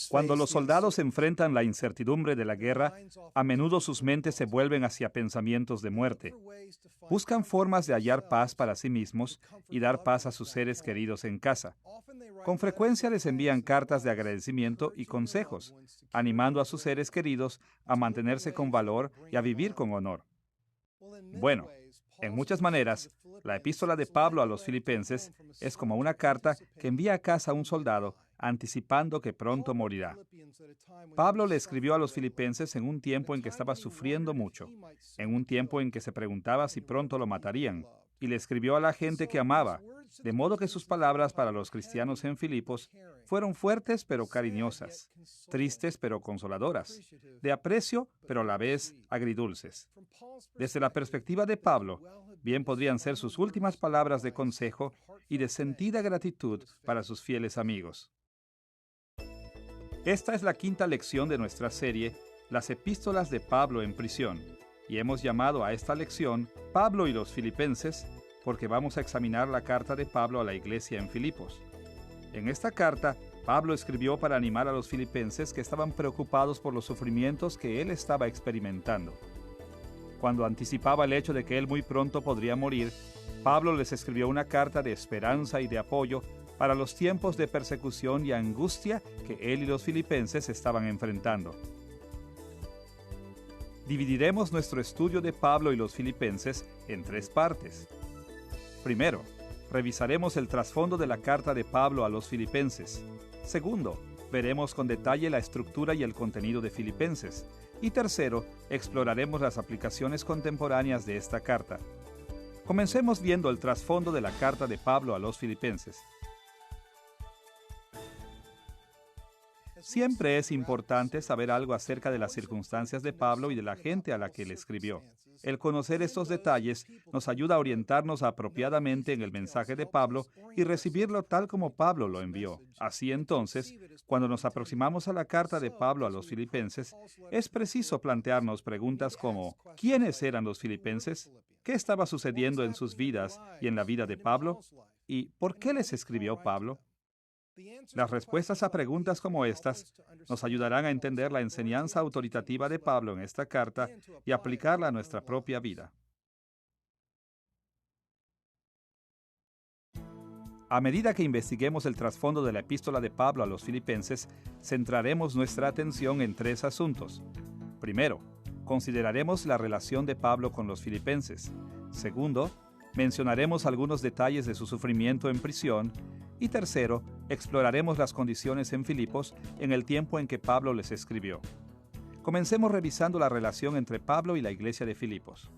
Cuando los soldados enfrentan la incertidumbre de la guerra, a menudo sus mentes se vuelven hacia pensamientos de muerte. Buscan formas de hallar paz para sí mismos y dar paz a sus seres queridos en casa. Con frecuencia les envían cartas de agradecimiento y consejos, animando a sus seres queridos a mantenerse con valor y a vivir con honor. Bueno, en muchas maneras, la epístola de Pablo a los Filipenses es como una carta que envía a casa a un soldado anticipando que pronto morirá. Pablo le escribió a los filipenses en un tiempo en que estaba sufriendo mucho, en un tiempo en que se preguntaba si pronto lo matarían, y le escribió a la gente que amaba, de modo que sus palabras para los cristianos en Filipos fueron fuertes pero cariñosas, tristes pero consoladoras, de aprecio pero a la vez agridulces. Desde la perspectiva de Pablo, bien podrían ser sus últimas palabras de consejo y de sentida gratitud para sus fieles amigos. Esta es la quinta lección de nuestra serie, Las epístolas de Pablo en prisión, y hemos llamado a esta lección Pablo y los Filipenses, porque vamos a examinar la carta de Pablo a la iglesia en Filipos. En esta carta, Pablo escribió para animar a los filipenses que estaban preocupados por los sufrimientos que él estaba experimentando. Cuando anticipaba el hecho de que él muy pronto podría morir, Pablo les escribió una carta de esperanza y de apoyo para los tiempos de persecución y angustia que él y los filipenses estaban enfrentando. Dividiremos nuestro estudio de Pablo y los filipenses en 3 partes. Primero, revisaremos el trasfondo de la carta de Pablo a los filipenses. Segundo, veremos con detalle la estructura y el contenido de Filipenses. Y tercero, exploraremos las aplicaciones contemporáneas de esta carta. Comencemos viendo el trasfondo de la carta de Pablo a los filipenses. Siempre es importante saber algo acerca de las circunstancias de Pablo y de la gente a la que le escribió. El conocer estos detalles nos ayuda a orientarnos apropiadamente en el mensaje de Pablo y recibirlo tal como Pablo lo envió. Así entonces, cuando nos aproximamos a la carta de Pablo a los filipenses, es preciso plantearnos preguntas como: ¿quiénes eran los filipenses? ¿Qué estaba sucediendo en sus vidas y en la vida de Pablo? ¿Y por qué les escribió Pablo? Las respuestas a preguntas como estas nos ayudarán a entender la enseñanza autoritativa de Pablo en esta carta y aplicarla a nuestra propia vida. A medida que investiguemos el trasfondo de la epístola de Pablo a los filipenses, centraremos nuestra atención en 3 asuntos. Primero, consideraremos la relación de Pablo con los filipenses. Segundo, mencionaremos algunos detalles de su sufrimiento en prisión. Y tercero, exploraremos las condiciones en Filipos en el tiempo en que Pablo les escribió. Comencemos revisando la relación entre Pablo y la iglesia de Filipos.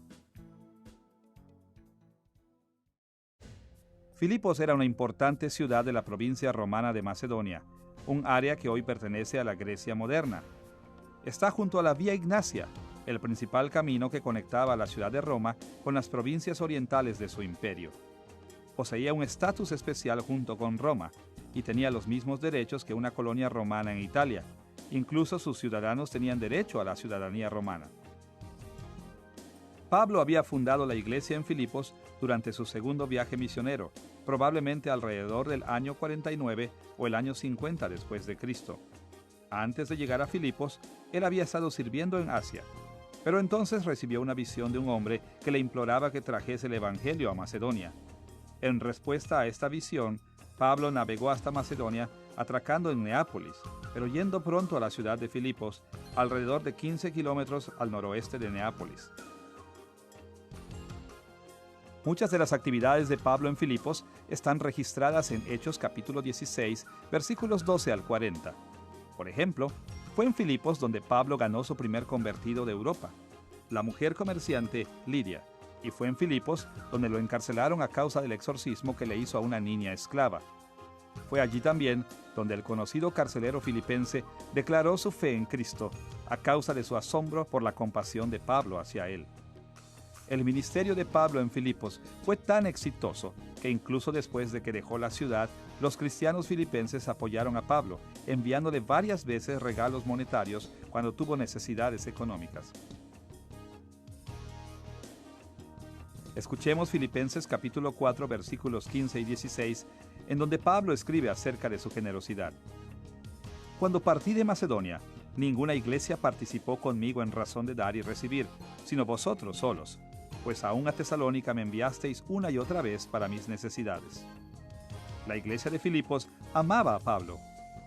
Filipos era una importante ciudad de la provincia romana de Macedonia, un área que hoy pertenece a la Grecia moderna. Está junto a la Vía Ignacia, el principal camino que conectaba la ciudad de Roma con las provincias orientales de su imperio. Poseía un estatus especial junto con Roma y tenía los mismos derechos que una colonia romana en Italia. Incluso sus ciudadanos tenían derecho a la ciudadanía romana. Pablo había fundado la iglesia en Filipos durante su segundo viaje misionero, probablemente alrededor del año 49 o el año 50 después de Cristo. Antes de llegar a Filipos, él había estado sirviendo en Asia, pero entonces recibió una visión de un hombre que le imploraba que trajese el evangelio a Macedonia. En respuesta a esta visión, Pablo navegó hasta Macedonia, atracando en Neápolis, pero yendo pronto a la ciudad de Filipos, alrededor de 15 kilómetros al noroeste de Neápolis. Muchas de las actividades de Pablo en Filipos están registradas en Hechos capítulo 16, versículos 12 al 40. Por ejemplo, fue en Filipos donde Pablo ganó su primer convertido de Europa, la mujer comerciante Lidia, y fue en Filipos donde lo encarcelaron a causa del exorcismo que le hizo a una niña esclava. Fue allí también donde el conocido carcelero filipense declaró su fe en Cristo a causa de su asombro por la compasión de Pablo hacia él. El ministerio de Pablo en Filipos fue tan exitoso que incluso después de que dejó la ciudad, los cristianos filipenses apoyaron a Pablo, enviándole varias veces regalos monetarios cuando tuvo necesidades económicas. Escuchemos Filipenses capítulo 4 versículos 15 y 16, en donde Pablo escribe acerca de su generosidad. Cuando partí de Macedonia, ninguna iglesia participó conmigo en razón de dar y recibir, sino vosotros solos, pues aún a Tesalónica me enviasteis una y otra vez para mis necesidades. La iglesia de Filipos amaba a Pablo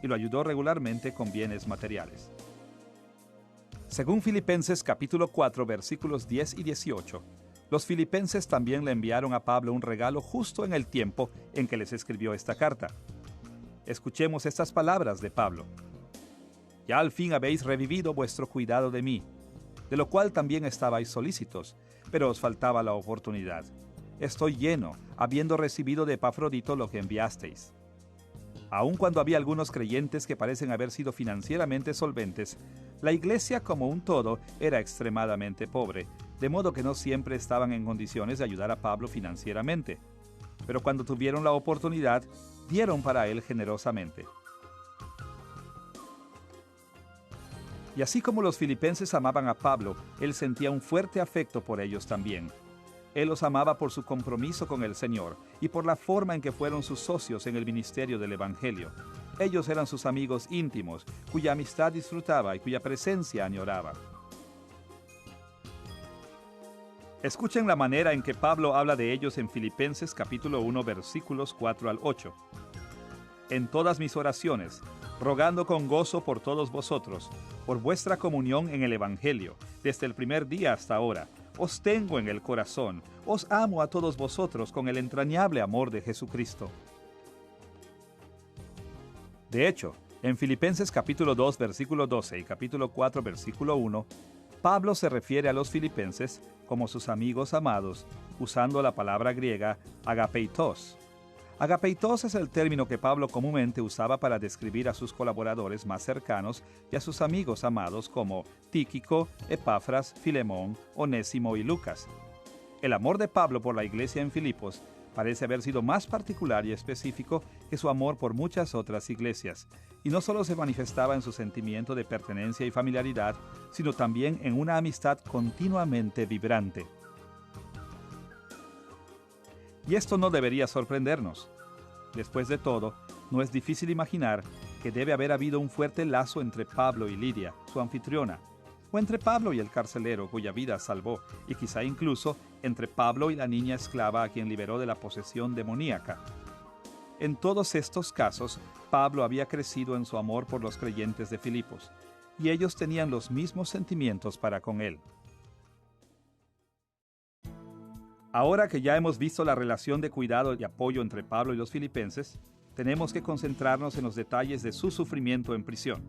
y lo ayudó regularmente con bienes materiales. Según Filipenses capítulo 4 versículos 10 y 18, los filipenses también le enviaron a Pablo un regalo justo en el tiempo en que les escribió esta carta. Escuchemos estas palabras de Pablo. Ya al fin habéis revivido vuestro cuidado de mí, de lo cual también estabais solícitos, pero os faltaba la oportunidad. Estoy lleno, habiendo recibido de Epafrodito lo que enviasteis. Aun cuando había algunos creyentes que parecen haber sido financieramente solventes, la iglesia como un todo era extremadamente pobre, de modo que no siempre estaban en condiciones de ayudar a Pablo financieramente. Pero cuando tuvieron la oportunidad, dieron para él generosamente. Y así como los filipenses amaban a Pablo, él sentía un fuerte afecto por ellos también. Él los amaba por su compromiso con el Señor y por la forma en que fueron sus socios en el ministerio del Evangelio. Ellos eran sus amigos íntimos, cuya amistad disfrutaba y cuya presencia añoraba. Escuchen la manera en que Pablo habla de ellos en Filipenses capítulo 1 versículos 4 al 8. En todas mis oraciones, rogando con gozo por todos vosotros, por vuestra comunión en el Evangelio, desde el primer día hasta ahora, os tengo en el corazón, os amo a todos vosotros con el entrañable amor de Jesucristo. De hecho, en Filipenses capítulo 2 versículo 12 y capítulo 4 versículo 1, Pablo se refiere a los filipenses como sus amigos amados, usando la palabra griega agapeitos. Agapeitos es el término que Pablo comúnmente usaba para describir a sus colaboradores más cercanos y a sus amigos amados como Tíquico, Epafras, Filemón, Onésimo y Lucas. El amor de Pablo por la iglesia en Filipos parece haber sido más particular y específico que su amor por muchas otras iglesias, y no solo se manifestaba en su sentimiento de pertenencia y familiaridad, sino también en una amistad continuamente vibrante. Y esto no debería sorprendernos. Después de todo, no es difícil imaginar que debe haber habido un fuerte lazo entre Pablo y Lidia, su anfitriona, o entre Pablo y el carcelero cuya vida salvó, y quizá incluso entre Pablo y la niña esclava a quien liberó de la posesión demoníaca. En todos estos casos, Pablo había crecido en su amor por los creyentes de Filipos, y ellos tenían los mismos sentimientos para con él. Ahora que ya hemos visto la relación de cuidado y apoyo entre Pablo y los filipenses, tenemos que concentrarnos en los detalles de su sufrimiento en prisión.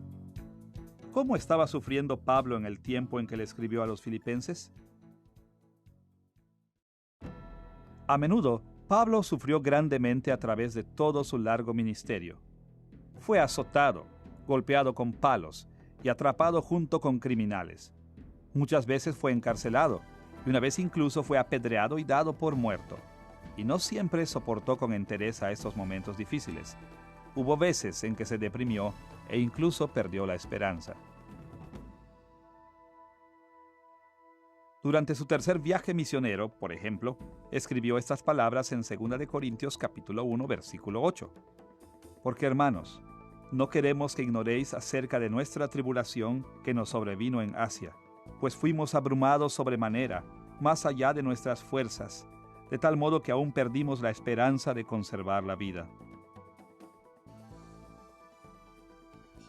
¿Cómo estaba sufriendo Pablo en el tiempo en que le escribió a los filipenses? A menudo, Pablo sufrió grandemente a través de todo su largo ministerio. Fue azotado, golpeado con palos y atrapado junto con criminales. Muchas veces fue encarcelado, y una vez incluso fue apedreado y dado por muerto. Y no siempre soportó con entereza estos momentos difíciles. Hubo veces en que se deprimió e incluso perdió la esperanza. Durante su tercer viaje misionero, por ejemplo, escribió estas palabras en 2 de Corintios capítulo 1, versículo 8. Porque, hermanos, no queremos que ignoréis acerca de nuestra tribulación que nos sobrevino en Asia, pues fuimos abrumados sobremanera, más allá de nuestras fuerzas, de tal modo que aún perdimos la esperanza de conservar la vida.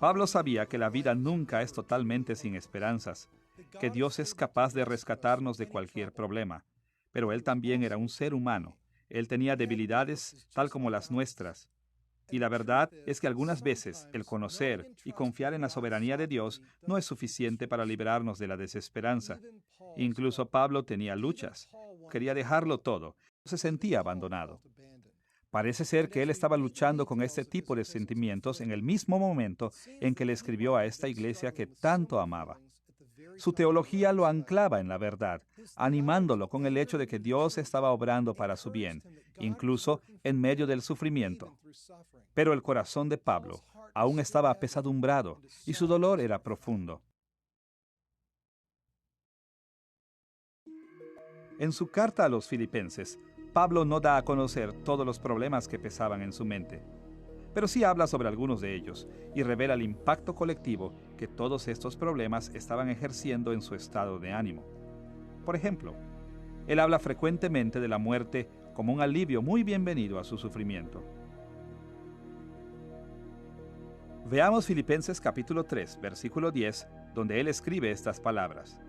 Pablo sabía que la vida nunca es totalmente sin esperanzas, que Dios es capaz de rescatarnos de cualquier problema, pero él también era un ser humano. Él tenía debilidades tal como las nuestras. Y la verdad es que algunas veces el conocer y confiar en la soberanía de Dios no es suficiente para librarnos de la desesperanza. Incluso Pablo tenía luchas. Quería dejarlo todo. Se sentía abandonado. Parece ser que él estaba luchando con este tipo de sentimientos en el mismo momento en que le escribió a esta iglesia que tanto amaba. Su teología lo anclaba en la verdad, animándolo con el hecho de que Dios estaba obrando para su bien, incluso en medio del sufrimiento. Pero el corazón de Pablo aún estaba apesadumbrado y su dolor era profundo. En su carta a los filipenses, Pablo no da a conocer todos los problemas que pesaban en su mente. pero sí habla sobre algunos de ellos y revela el impacto colectivo que todos estos problemas estaban ejerciendo en su estado de ánimo. Por ejemplo, él habla frecuentemente de la muerte como un alivio muy bienvenido a su sufrimiento. Veamos Filipenses capítulo 3, versículo 10, donde él escribe estas palabras: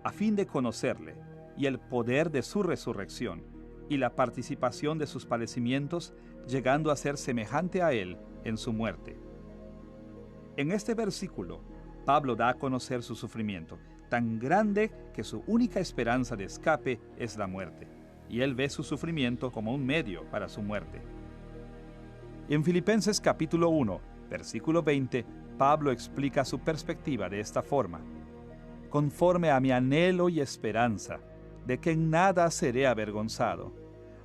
a fin de conocerle y el poder de su resurrección y la participación de sus padecimientos, llegando a ser semejante a él en su muerte. En este versículo, Pablo da a conocer su sufrimiento, tan grande que su única esperanza de escape es la muerte, y él ve su sufrimiento como un medio para su muerte. En Filipenses capítulo 1, versículo 20, Pablo explica su perspectiva de esta forma: conforme a mi anhelo y esperanza, de que en nada seré avergonzado,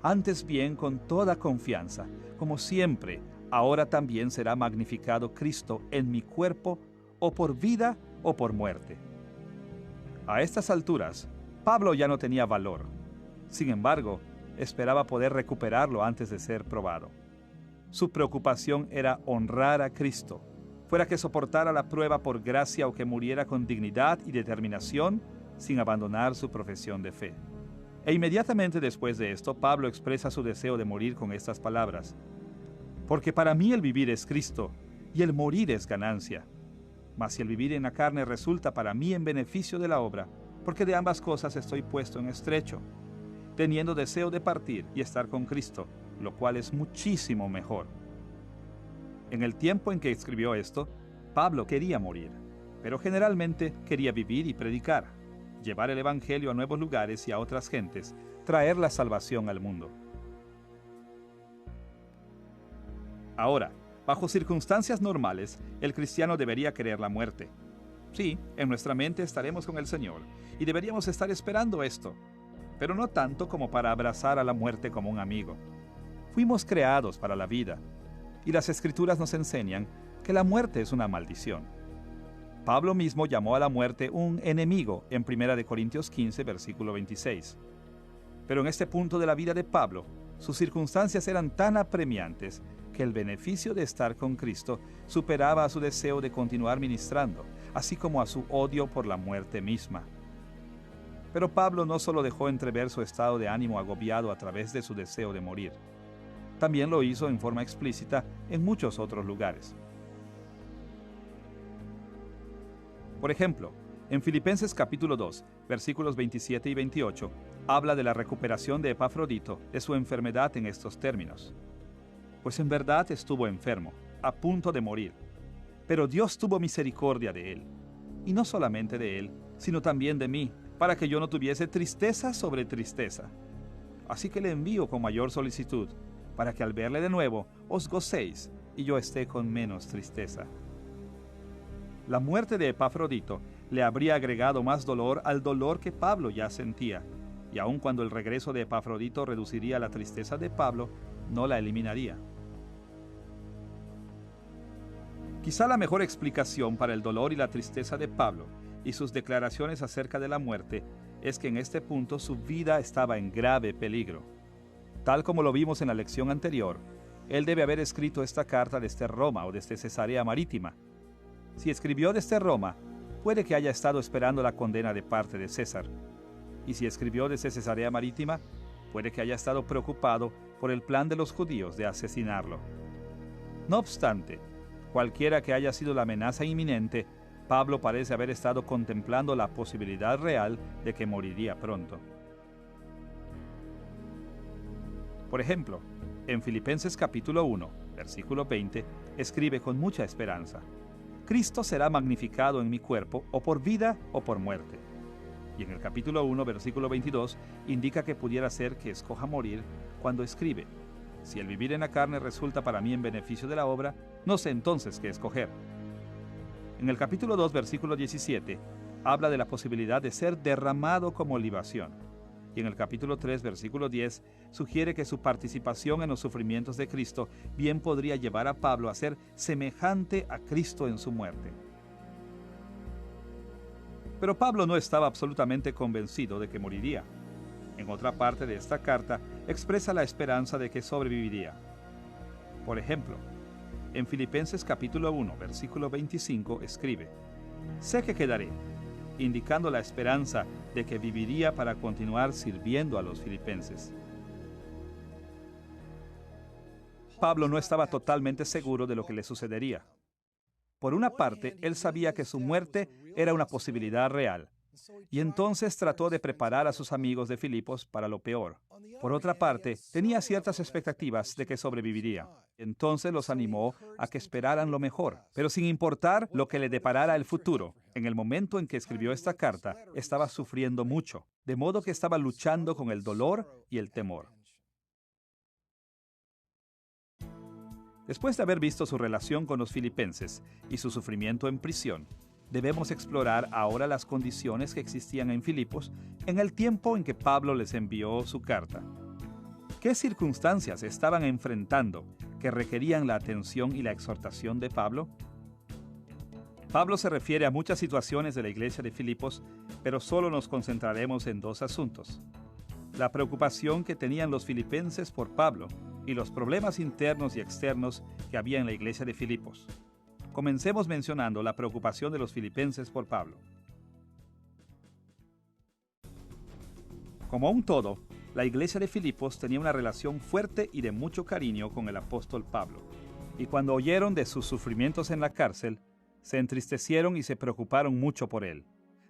antes bien con toda confianza, como siempre, ahora también será magnificado Cristo en mi cuerpo, o por vida o por muerte. A estas alturas, Pablo ya no tenía valor. Sin embargo, esperaba poder recuperarlo antes de ser probado. Su preocupación era honrar a Cristo, fuera que soportara la prueba por gracia o que muriera con dignidad y determinación sin abandonar su profesión de fe. E inmediatamente después de esto, Pablo expresa su deseo de morir con estas palabras: porque para mí el vivir es Cristo, y el morir es ganancia. Mas si el vivir en la carne resulta para mí en beneficio de la obra, porque de ambas cosas estoy puesto en estrecho, teniendo deseo de partir y estar con Cristo, lo cual es muchísimo mejor. En el tiempo en que escribió esto, Pablo quería morir, pero generalmente quería vivir y predicar, llevar el evangelio a nuevos lugares y a otras gentes, traer la salvación al mundo. Ahora, bajo circunstancias normales, el cristiano debería querer la muerte. Sí, en nuestra mente estaremos con el Señor y deberíamos estar esperando esto, pero no tanto como para abrazar a la muerte como un amigo. Fuimos creados para la vida, y las Escrituras nos enseñan que la muerte es una maldición. Pablo mismo llamó a la muerte un enemigo en 1 Corintios 15, versículo 26. Pero en este punto de la vida de Pablo, sus circunstancias eran tan apremiantes que el beneficio de estar con Cristo superaba a su deseo de continuar ministrando, así como a su odio por la muerte misma. Pero Pablo no solo dejó entrever su estado de ánimo agobiado a través de su deseo de morir, también lo hizo en forma explícita en muchos otros lugares. Por ejemplo, en Filipenses capítulo 2, versículos 27 y 28, habla de la recuperación de Epafrodito de su enfermedad en estos términos: pues en verdad estuvo enfermo, a punto de morir, pero Dios tuvo misericordia de él, y no solamente de él, sino también de mí, para que yo no tuviese tristeza sobre tristeza. Así que le envío con mayor solicitud, para que al verle de nuevo os gocéis y yo esté con menos tristeza. La muerte de Epafrodito le habría agregado más dolor al dolor que Pablo ya sentía, y aun cuando el regreso de Epafrodito reduciría la tristeza de Pablo, no la eliminaría. Quizá la mejor explicación para el dolor y la tristeza de Pablo y sus declaraciones acerca de la muerte es que en este punto su vida estaba en grave peligro. Tal como lo vimos en la lección anterior, él debe haber escrito esta carta desde Roma o desde Cesarea Marítima. Si escribió desde Roma, puede que haya estado esperando la condena de parte de César. Y si escribió desde Cesarea Marítima, puede que haya estado preocupado por el plan de los judíos de asesinarlo. No obstante, cualquiera que haya sido la amenaza inminente, Pablo parece haber estado contemplando la posibilidad real de que moriría pronto. Por ejemplo, en Filipenses capítulo 1, versículo 20, escribe con mucha esperanza: Cristo será magnificado en mi cuerpo, o por vida o por muerte. Y en el capítulo 1, versículo 22, indica que pudiera ser que escoja morir cuando escribe: si el vivir en la carne resulta para mí en beneficio de la obra, no sé entonces qué escoger. En el capítulo 2, versículo 17, habla de la posibilidad de ser derramado como libación. Y en el capítulo 3, versículo 10, sugiere que su participación en los sufrimientos de Cristo bien podría llevar a Pablo a ser semejante a Cristo en su muerte. Pero Pablo no estaba absolutamente convencido de que moriría. En otra parte de esta carta expresa la esperanza de que sobreviviría. Por ejemplo, En Filipenses capítulo 1, versículo 25, escribe: «Sé que quedaré», indicando la esperanza de que viviría para continuar sirviendo a los filipenses. Pablo no estaba totalmente seguro de lo que le sucedería. Por una parte, él sabía que su muerte era una posibilidad real, y entonces trató de preparar a sus amigos de Filipos para lo peor. Por otra parte, tenía ciertas expectativas de que sobreviviría. Entonces los animó a que esperaran lo mejor, pero sin importar lo que le deparara el futuro. En el momento en que escribió esta carta, estaba sufriendo mucho, de modo que estaba luchando con el dolor y el temor. Después de haber visto su relación con los filipenses y su sufrimiento en prisión, debemos explorar ahora las condiciones que existían en Filipos en el tiempo en que Pablo les envió su carta. ¿Qué circunstancias estaban enfrentando que requerían la atención y la exhortación de Pablo? Pablo se refiere a muchas situaciones de la iglesia de Filipos, pero solo nos concentraremos en dos asuntos: la preocupación que tenían los filipenses por Pablo y los problemas internos y externos que había en la iglesia de Filipos. Comencemos mencionando la preocupación de los filipenses por Pablo. Como un todo, la iglesia de Filipos tenía una relación fuerte y de mucho cariño con el apóstol Pablo, y cuando oyeron de sus sufrimientos en la cárcel, se entristecieron y se preocuparon mucho por él.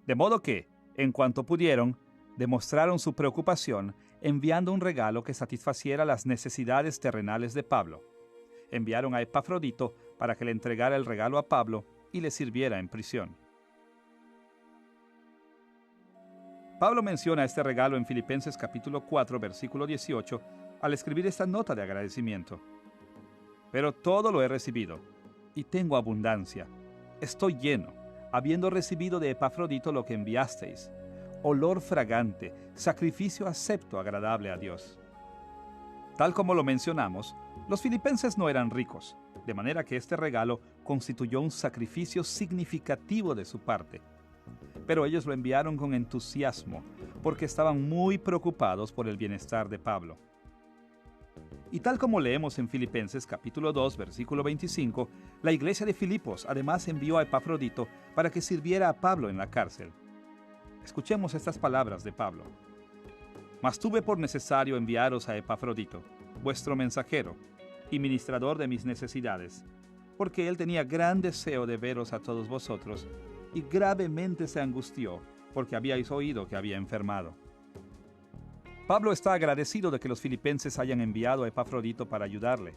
De modo que, en cuanto pudieron, demostraron su preocupación enviando un regalo que satisfaciera las necesidades terrenales de Pablo. Enviaron a Epafrodito para que le entregara el regalo a Pablo y le sirviera en prisión. Pablo menciona este regalo en Filipenses capítulo 4, versículo 18, al escribir esta nota de agradecimiento. «Pero todo lo he recibido, y tengo abundancia. Estoy lleno, habiendo recibido de Epafrodito lo que enviasteis, olor fragante, sacrificio acepto, agradable a Dios». Tal como lo mencionamos, los filipenses no eran ricos, de manera que este regalo constituyó un sacrificio significativo de su parte. Pero ellos lo enviaron con entusiasmo, porque estaban muy preocupados por el bienestar de Pablo. Y tal como leemos en Filipenses capítulo 2, versículo 25, la iglesia de Filipos además envió a Epafrodito para que sirviera a Pablo en la cárcel. Escuchemos estas palabras de Pablo. «Mas tuve por necesario enviaros a Epafrodito, vuestro mensajero y ministrador de mis necesidades, porque él tenía gran deseo de veros a todos vosotros, y gravemente se angustió, porque habíais oído que había enfermado». Pablo está agradecido de que los filipenses hayan enviado a Epafrodito para ayudarle.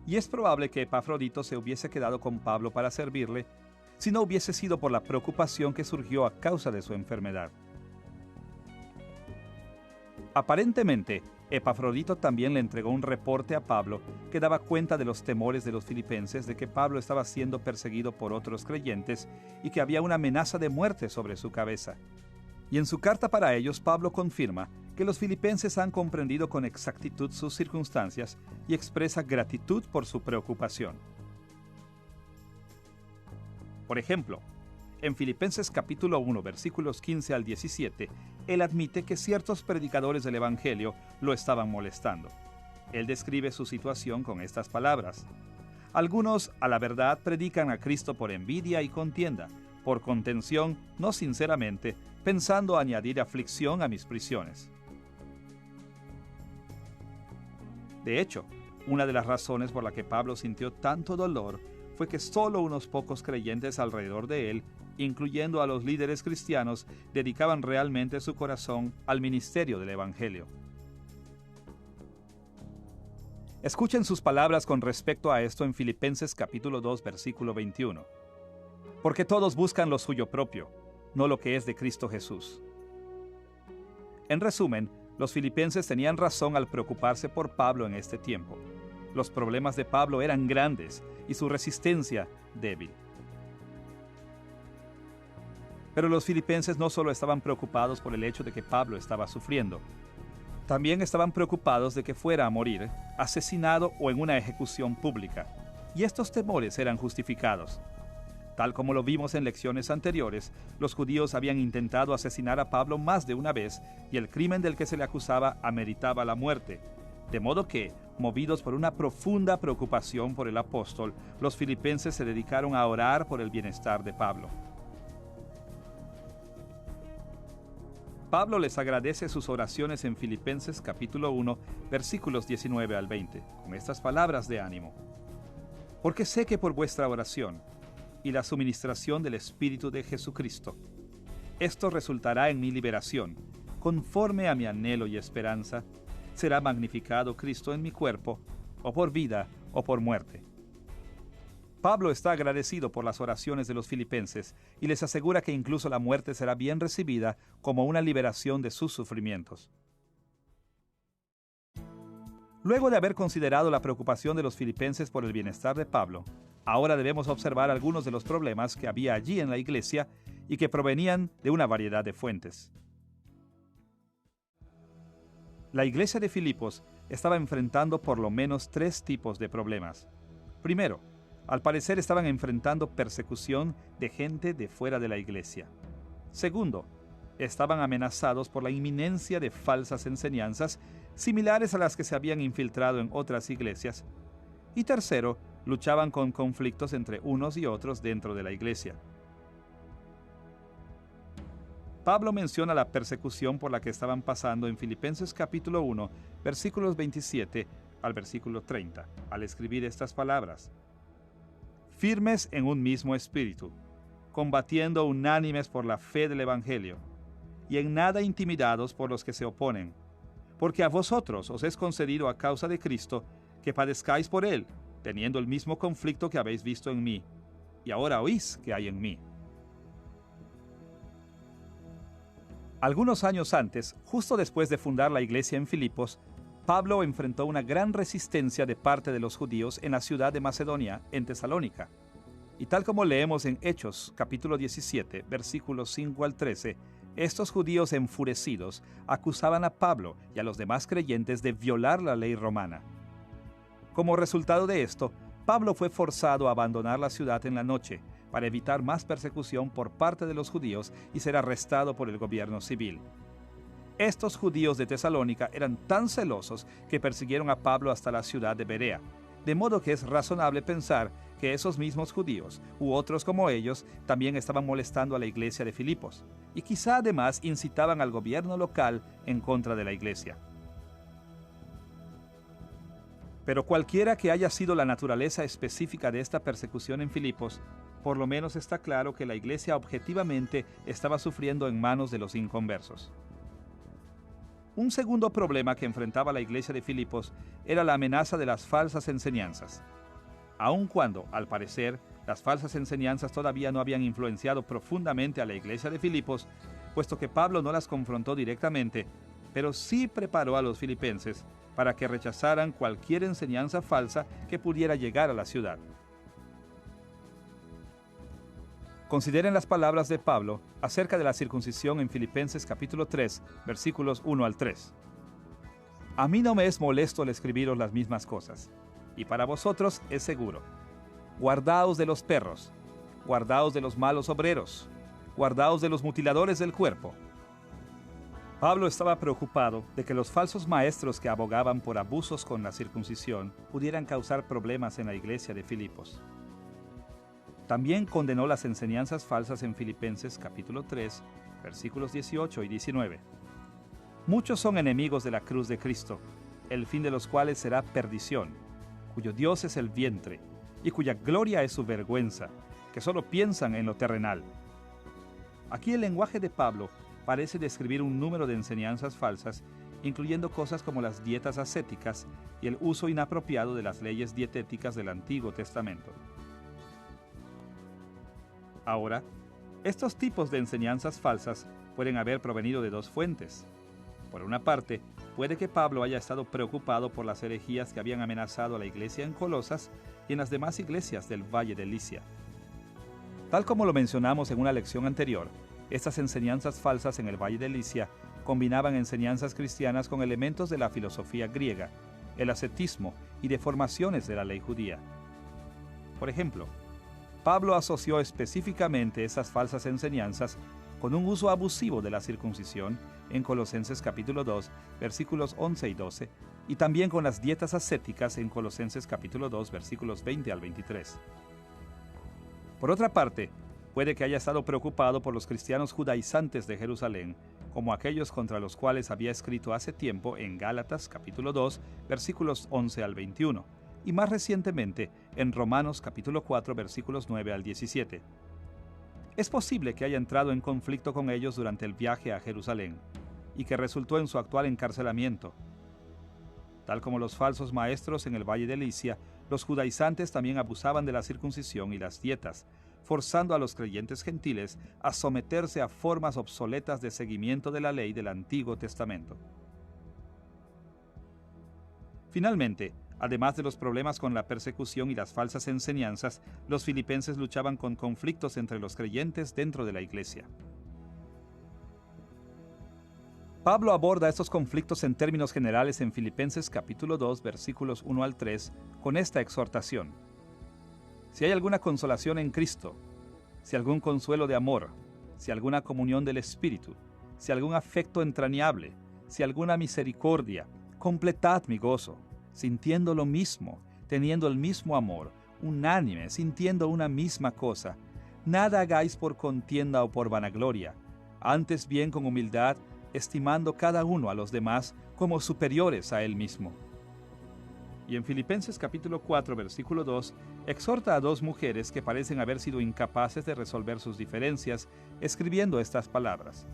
Y es probable que Epafrodito se hubiese quedado con Pablo para servirle, si no hubiese sido por la preocupación que surgió a causa de su enfermedad. Aparentemente, Epafrodito también le entregó un reporte a Pablo que daba cuenta de los temores de los filipenses de que Pablo estaba siendo perseguido por otros creyentes y que había una amenaza de muerte sobre su cabeza. Y en su carta para ellos, Pablo confirma que los filipenses han comprendido con exactitud sus circunstancias y expresa gratitud por su preocupación. Por ejemplo, en Filipenses capítulo 1, versículos 15 al 17, él admite que ciertos predicadores del Evangelio lo estaban molestando. Él describe su situación con estas palabras: «Algunos, a la verdad, predican a Cristo por envidia y contienda, por contención, no sinceramente, pensando añadir aflicción a mis prisiones». De hecho, una de las razones por la que Pablo sintió tanto dolor fue que solo unos pocos creyentes alrededor de él, incluyendo a los líderes cristianos, dedicaban realmente su corazón al ministerio del Evangelio. Escuchen sus palabras con respecto a esto en Filipenses capítulo 2, versículo 21. «Porque todos buscan lo suyo propio, no lo que es de Cristo Jesús». En resumen, los filipenses tenían razón al preocuparse por Pablo en este tiempo. Los problemas de Pablo eran grandes y su resistencia débil. Pero los filipenses no solo estaban preocupados por el hecho de que Pablo estaba sufriendo, también estaban preocupados de que fuera a morir, asesinado o en una ejecución pública. Y estos temores eran justificados. Tal como lo vimos en lecciones anteriores, los judíos habían intentado asesinar a Pablo más de una vez y el crimen del que se le acusaba ameritaba la muerte. De modo que, movidos por una profunda preocupación por el apóstol, los filipenses se dedicaron a orar por el bienestar de Pablo. Pablo les agradece sus oraciones en Filipenses capítulo 1, versículos 19 al 20, con estas palabras de ánimo. Porque sé que por vuestra oración y la suministración del Espíritu de Jesucristo, esto resultará en mi liberación, conforme a mi anhelo y esperanza, será magnificado Cristo en mi cuerpo, o por vida o por muerte. Pablo está agradecido por las oraciones de los filipenses y les asegura que incluso la muerte será bien recibida como una liberación de sus sufrimientos. Luego de haber considerado la preocupación de los filipenses por el bienestar de Pablo, ahora debemos observar algunos de los problemas que había allí en la iglesia y que provenían de una variedad de fuentes. La iglesia de Filipos estaba enfrentando por lo menos 3 tipos de problemas. Primero, al parecer estaban enfrentando persecución de gente de fuera de la iglesia. Segundo, estaban amenazados por la inminencia de falsas enseñanzas similares a las que se habían infiltrado en otras iglesias. Y tercero, luchaban con conflictos entre unos y otros dentro de la iglesia. Pablo menciona la persecución por la que estaban pasando en Filipenses capítulo 1, versículos 27 al versículo 30, al escribir estas palabras. Firmes en un mismo espíritu, combatiendo unánimes por la fe del Evangelio, y en nada intimidados por los que se oponen, porque a vosotros os es concedido a causa de Cristo que padezcáis por él, teniendo el mismo conflicto que habéis visto en mí, y ahora oís que hay en mí. Algunos años antes, justo después de fundar la iglesia en Filipos, Pablo enfrentó una gran resistencia de parte de los judíos en la ciudad de Macedonia, en Tesalónica. Y tal como leemos en Hechos, capítulo 17, versículos 5 al 13, estos judíos enfurecidos acusaban a Pablo y a los demás creyentes de violar la ley romana. Como resultado de esto, Pablo fue forzado a abandonar la ciudad en la noche para evitar más persecución por parte de los judíos y ser arrestado por el gobierno civil. Estos judíos de Tesalónica eran tan celosos que persiguieron a Pablo hasta la ciudad de Berea, de modo que es razonable pensar que esos mismos judíos, u otros como ellos, también estaban molestando a la iglesia de Filipos, y quizá además incitaban al gobierno local en contra de la iglesia. Pero cualquiera que haya sido la naturaleza específica de esta persecución en Filipos, por lo menos está claro que la iglesia objetivamente estaba sufriendo en manos de los inconversos. Un segundo problema que enfrentaba la iglesia de Filipos era la amenaza de las falsas enseñanzas. Aun cuando, al parecer, las falsas enseñanzas todavía no habían influenciado profundamente a la iglesia de Filipos, puesto que Pablo no las confrontó directamente, pero sí preparó a los filipenses para que rechazaran cualquier enseñanza falsa que pudiera llegar a la ciudad. Consideren las palabras de Pablo acerca de la circuncisión en Filipenses capítulo 3, versículos 1 al 3. A mí no me es molesto el escribiros las mismas cosas, y para vosotros es seguro. Guardaos de los perros, guardaos de los malos obreros, guardaos de los mutiladores del cuerpo. Pablo estaba preocupado de que los falsos maestros que abogaban por abusos con la circuncisión pudieran causar problemas en la iglesia de Filipos. También condenó las enseñanzas falsas en Filipenses capítulo 3, versículos 18 y 19. Muchos son enemigos de la cruz de Cristo, el fin de los cuales será perdición, cuyo Dios es el vientre, y cuya gloria es su vergüenza, que solo piensan en lo terrenal. Aquí el lenguaje de Pablo parece describir un número de enseñanzas falsas, incluyendo cosas como las dietas ascéticas y el uso inapropiado de las leyes dietéticas del Antiguo Testamento. Ahora, estos tipos de enseñanzas falsas pueden haber provenido de 2 fuentes. Por una parte, puede que Pablo haya estado preocupado por las herejías que habían amenazado a la iglesia en Colosas y en las demás iglesias del Valle de Licia. Tal como lo mencionamos en una lección anterior, estas enseñanzas falsas en el Valle de Licia combinaban enseñanzas cristianas con elementos de la filosofía griega, el ascetismo y deformaciones de la ley judía. Por ejemplo, Pablo asoció específicamente esas falsas enseñanzas con un uso abusivo de la circuncisión en Colosenses capítulo 2, versículos 11 y 12, y también con las dietas ascéticas en Colosenses capítulo 2, versículos 20 al 23. Por otra parte, puede que haya estado preocupado por los cristianos judaizantes de Jerusalén, como aquellos contra los cuales había escrito hace tiempo en Gálatas capítulo 2, versículos 11 al 21, y más recientemente en Romanos capítulo 4, versículos 9 al 17. Es posible que haya entrado en conflicto con ellos durante el viaje a Jerusalén, y que resultó en su actual encarcelamiento. Tal como los falsos maestros en el valle de Licia, los judaizantes también abusaban de la circuncisión y las dietas, forzando a los creyentes gentiles a someterse a formas obsoletas de seguimiento de la ley del Antiguo Testamento. Finalmente, además de los problemas con la persecución y las falsas enseñanzas, los filipenses luchaban con conflictos entre los creyentes dentro de la iglesia. Pablo aborda estos conflictos en términos generales en Filipenses capítulo 2, versículos 1 al 3, con esta exhortación. Si hay alguna consolación en Cristo, si algún consuelo de amor, si alguna comunión del Espíritu, si algún afecto entrañable, si alguna misericordia, completad mi gozo, sintiendo lo mismo, teniendo el mismo amor, unánime, sintiendo una misma cosa. Nada hagáis por contienda o por vanagloria, antes bien con humildad, estimando cada uno a los demás como superiores a él mismo. Y en Filipenses capítulo 4, versículo 2, exhorta a dos mujeres que parecen haber sido incapaces de resolver sus diferencias, escribiendo estas palabras: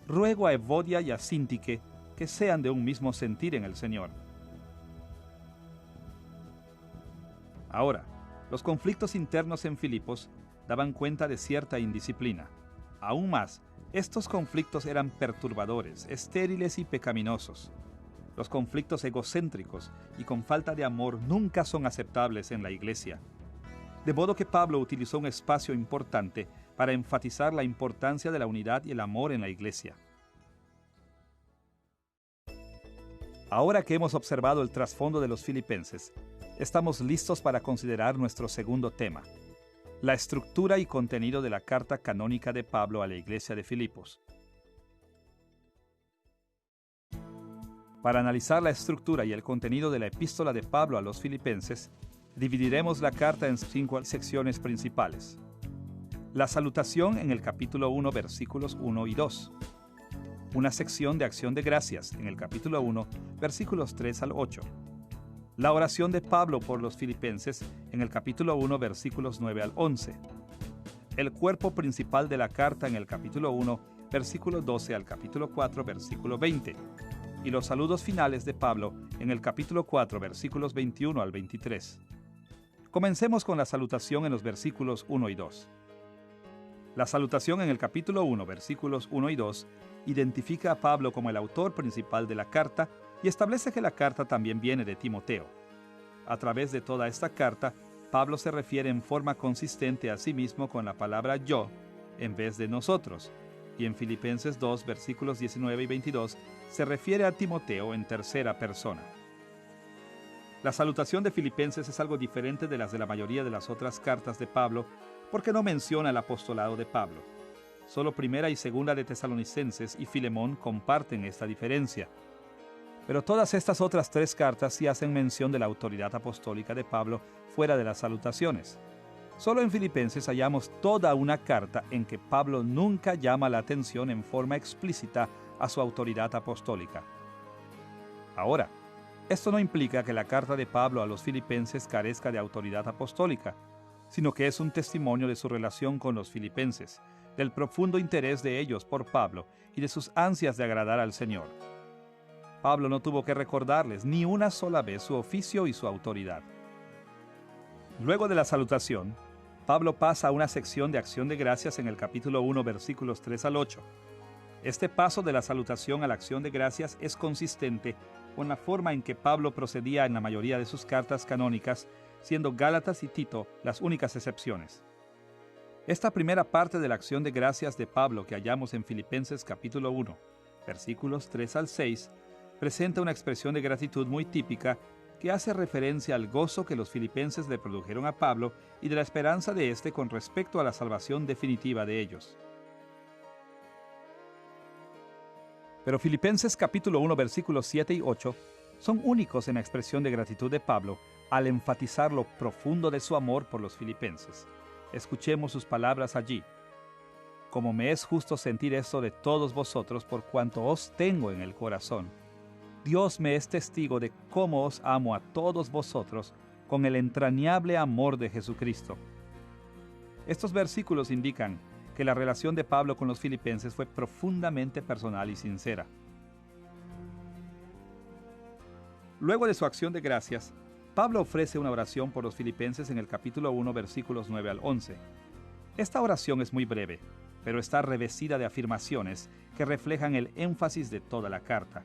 Ruego a Evodia y a Síntique que sean de un mismo sentir en el Señor. Ahora, los conflictos internos en Filipos daban cuenta de cierta indisciplina. Aún más, estos conflictos eran perturbadores, estériles y pecaminosos. Los conflictos egocéntricos y con falta de amor nunca son aceptables en la iglesia. De modo que Pablo utilizó un espacio importante para enfatizar la importancia de la unidad y el amor en la iglesia. Ahora que hemos observado el trasfondo de los filipenses, estamos listos para considerar nuestro segundo tema: la estructura y contenido de la carta canónica de Pablo a la iglesia de Filipos. Para analizar la estructura y el contenido de la epístola de Pablo a los filipenses, dividiremos la carta en 5 secciones principales. La salutación en el capítulo 1, versículos 1 y 2. Una sección de acción de gracias en el capítulo 1, versículos 3 al 8. La oración de Pablo por los filipenses en el capítulo 1, versículos 9 al 11. El cuerpo principal de la carta en el capítulo 1, versículo 12 al capítulo 4, versículo 20. Y los saludos finales de Pablo en el capítulo 4, versículos 21 al 23. Comencemos con la salutación en los versículos 1 y 2. La salutación en el capítulo 1, versículos 1 y 2, identifica a Pablo como el autor principal de la carta y establece que la carta también viene de Timoteo. A través de toda esta carta, Pablo se refiere en forma consistente a sí mismo con la palabra yo en vez de nosotros, y en Filipenses 2, versículos 19 y 22, se refiere a Timoteo en tercera persona. La salutación de Filipenses es algo diferente de las de la mayoría de las otras cartas de Pablo, porque no menciona el apostolado de Pablo. Solo Primera y Segunda de Tesalonicenses y Filemón comparten esta diferencia. Pero todas estas otras 3 cartas sí hacen mención de la autoridad apostólica de Pablo fuera de las salutaciones. Solo en Filipenses hallamos toda una carta en que Pablo nunca llama la atención en forma explícita a su autoridad apostólica. Ahora, esto no implica que la carta de Pablo a los filipenses carezca de autoridad apostólica, sino que es un testimonio de su relación con los filipenses, del profundo interés de ellos por Pablo y de sus ansias de agradar al Señor. Pablo no tuvo que recordarles ni una sola vez su oficio y su autoridad. Luego de la salutación, Pablo pasa a una sección de acción de gracias en el capítulo 1, versículos 3 al 8. Este paso de la salutación a la acción de gracias es consistente con la forma en que Pablo procedía en la mayoría de sus cartas canónicas, siendo Gálatas y Tito las únicas excepciones. Esta primera parte de la acción de gracias de Pablo que hallamos en Filipenses capítulo 1, versículos 3 al 6, presenta una expresión de gratitud muy típica que hace referencia al gozo que los filipenses le produjeron a Pablo y de la esperanza de éste con respecto a la salvación definitiva de ellos. Pero Filipenses capítulo 1, versículos 7 y 8 son únicos en la expresión de gratitud de Pablo al enfatizar lo profundo de su amor por los filipenses. Escuchemos sus palabras allí. Como me es justo sentir esto de todos vosotros por cuanto os tengo en el corazón. Dios me es testigo de cómo os amo a todos vosotros con el entrañable amor de Jesucristo. Estos versículos indican que la relación de Pablo con los filipenses fue profundamente personal y sincera. Luego de su acción de gracias, Pablo ofrece una oración por los filipenses en el capítulo 1, versículos 9 al 11. Esta oración es muy breve, pero está revestida de afirmaciones que reflejan el énfasis de toda la carta.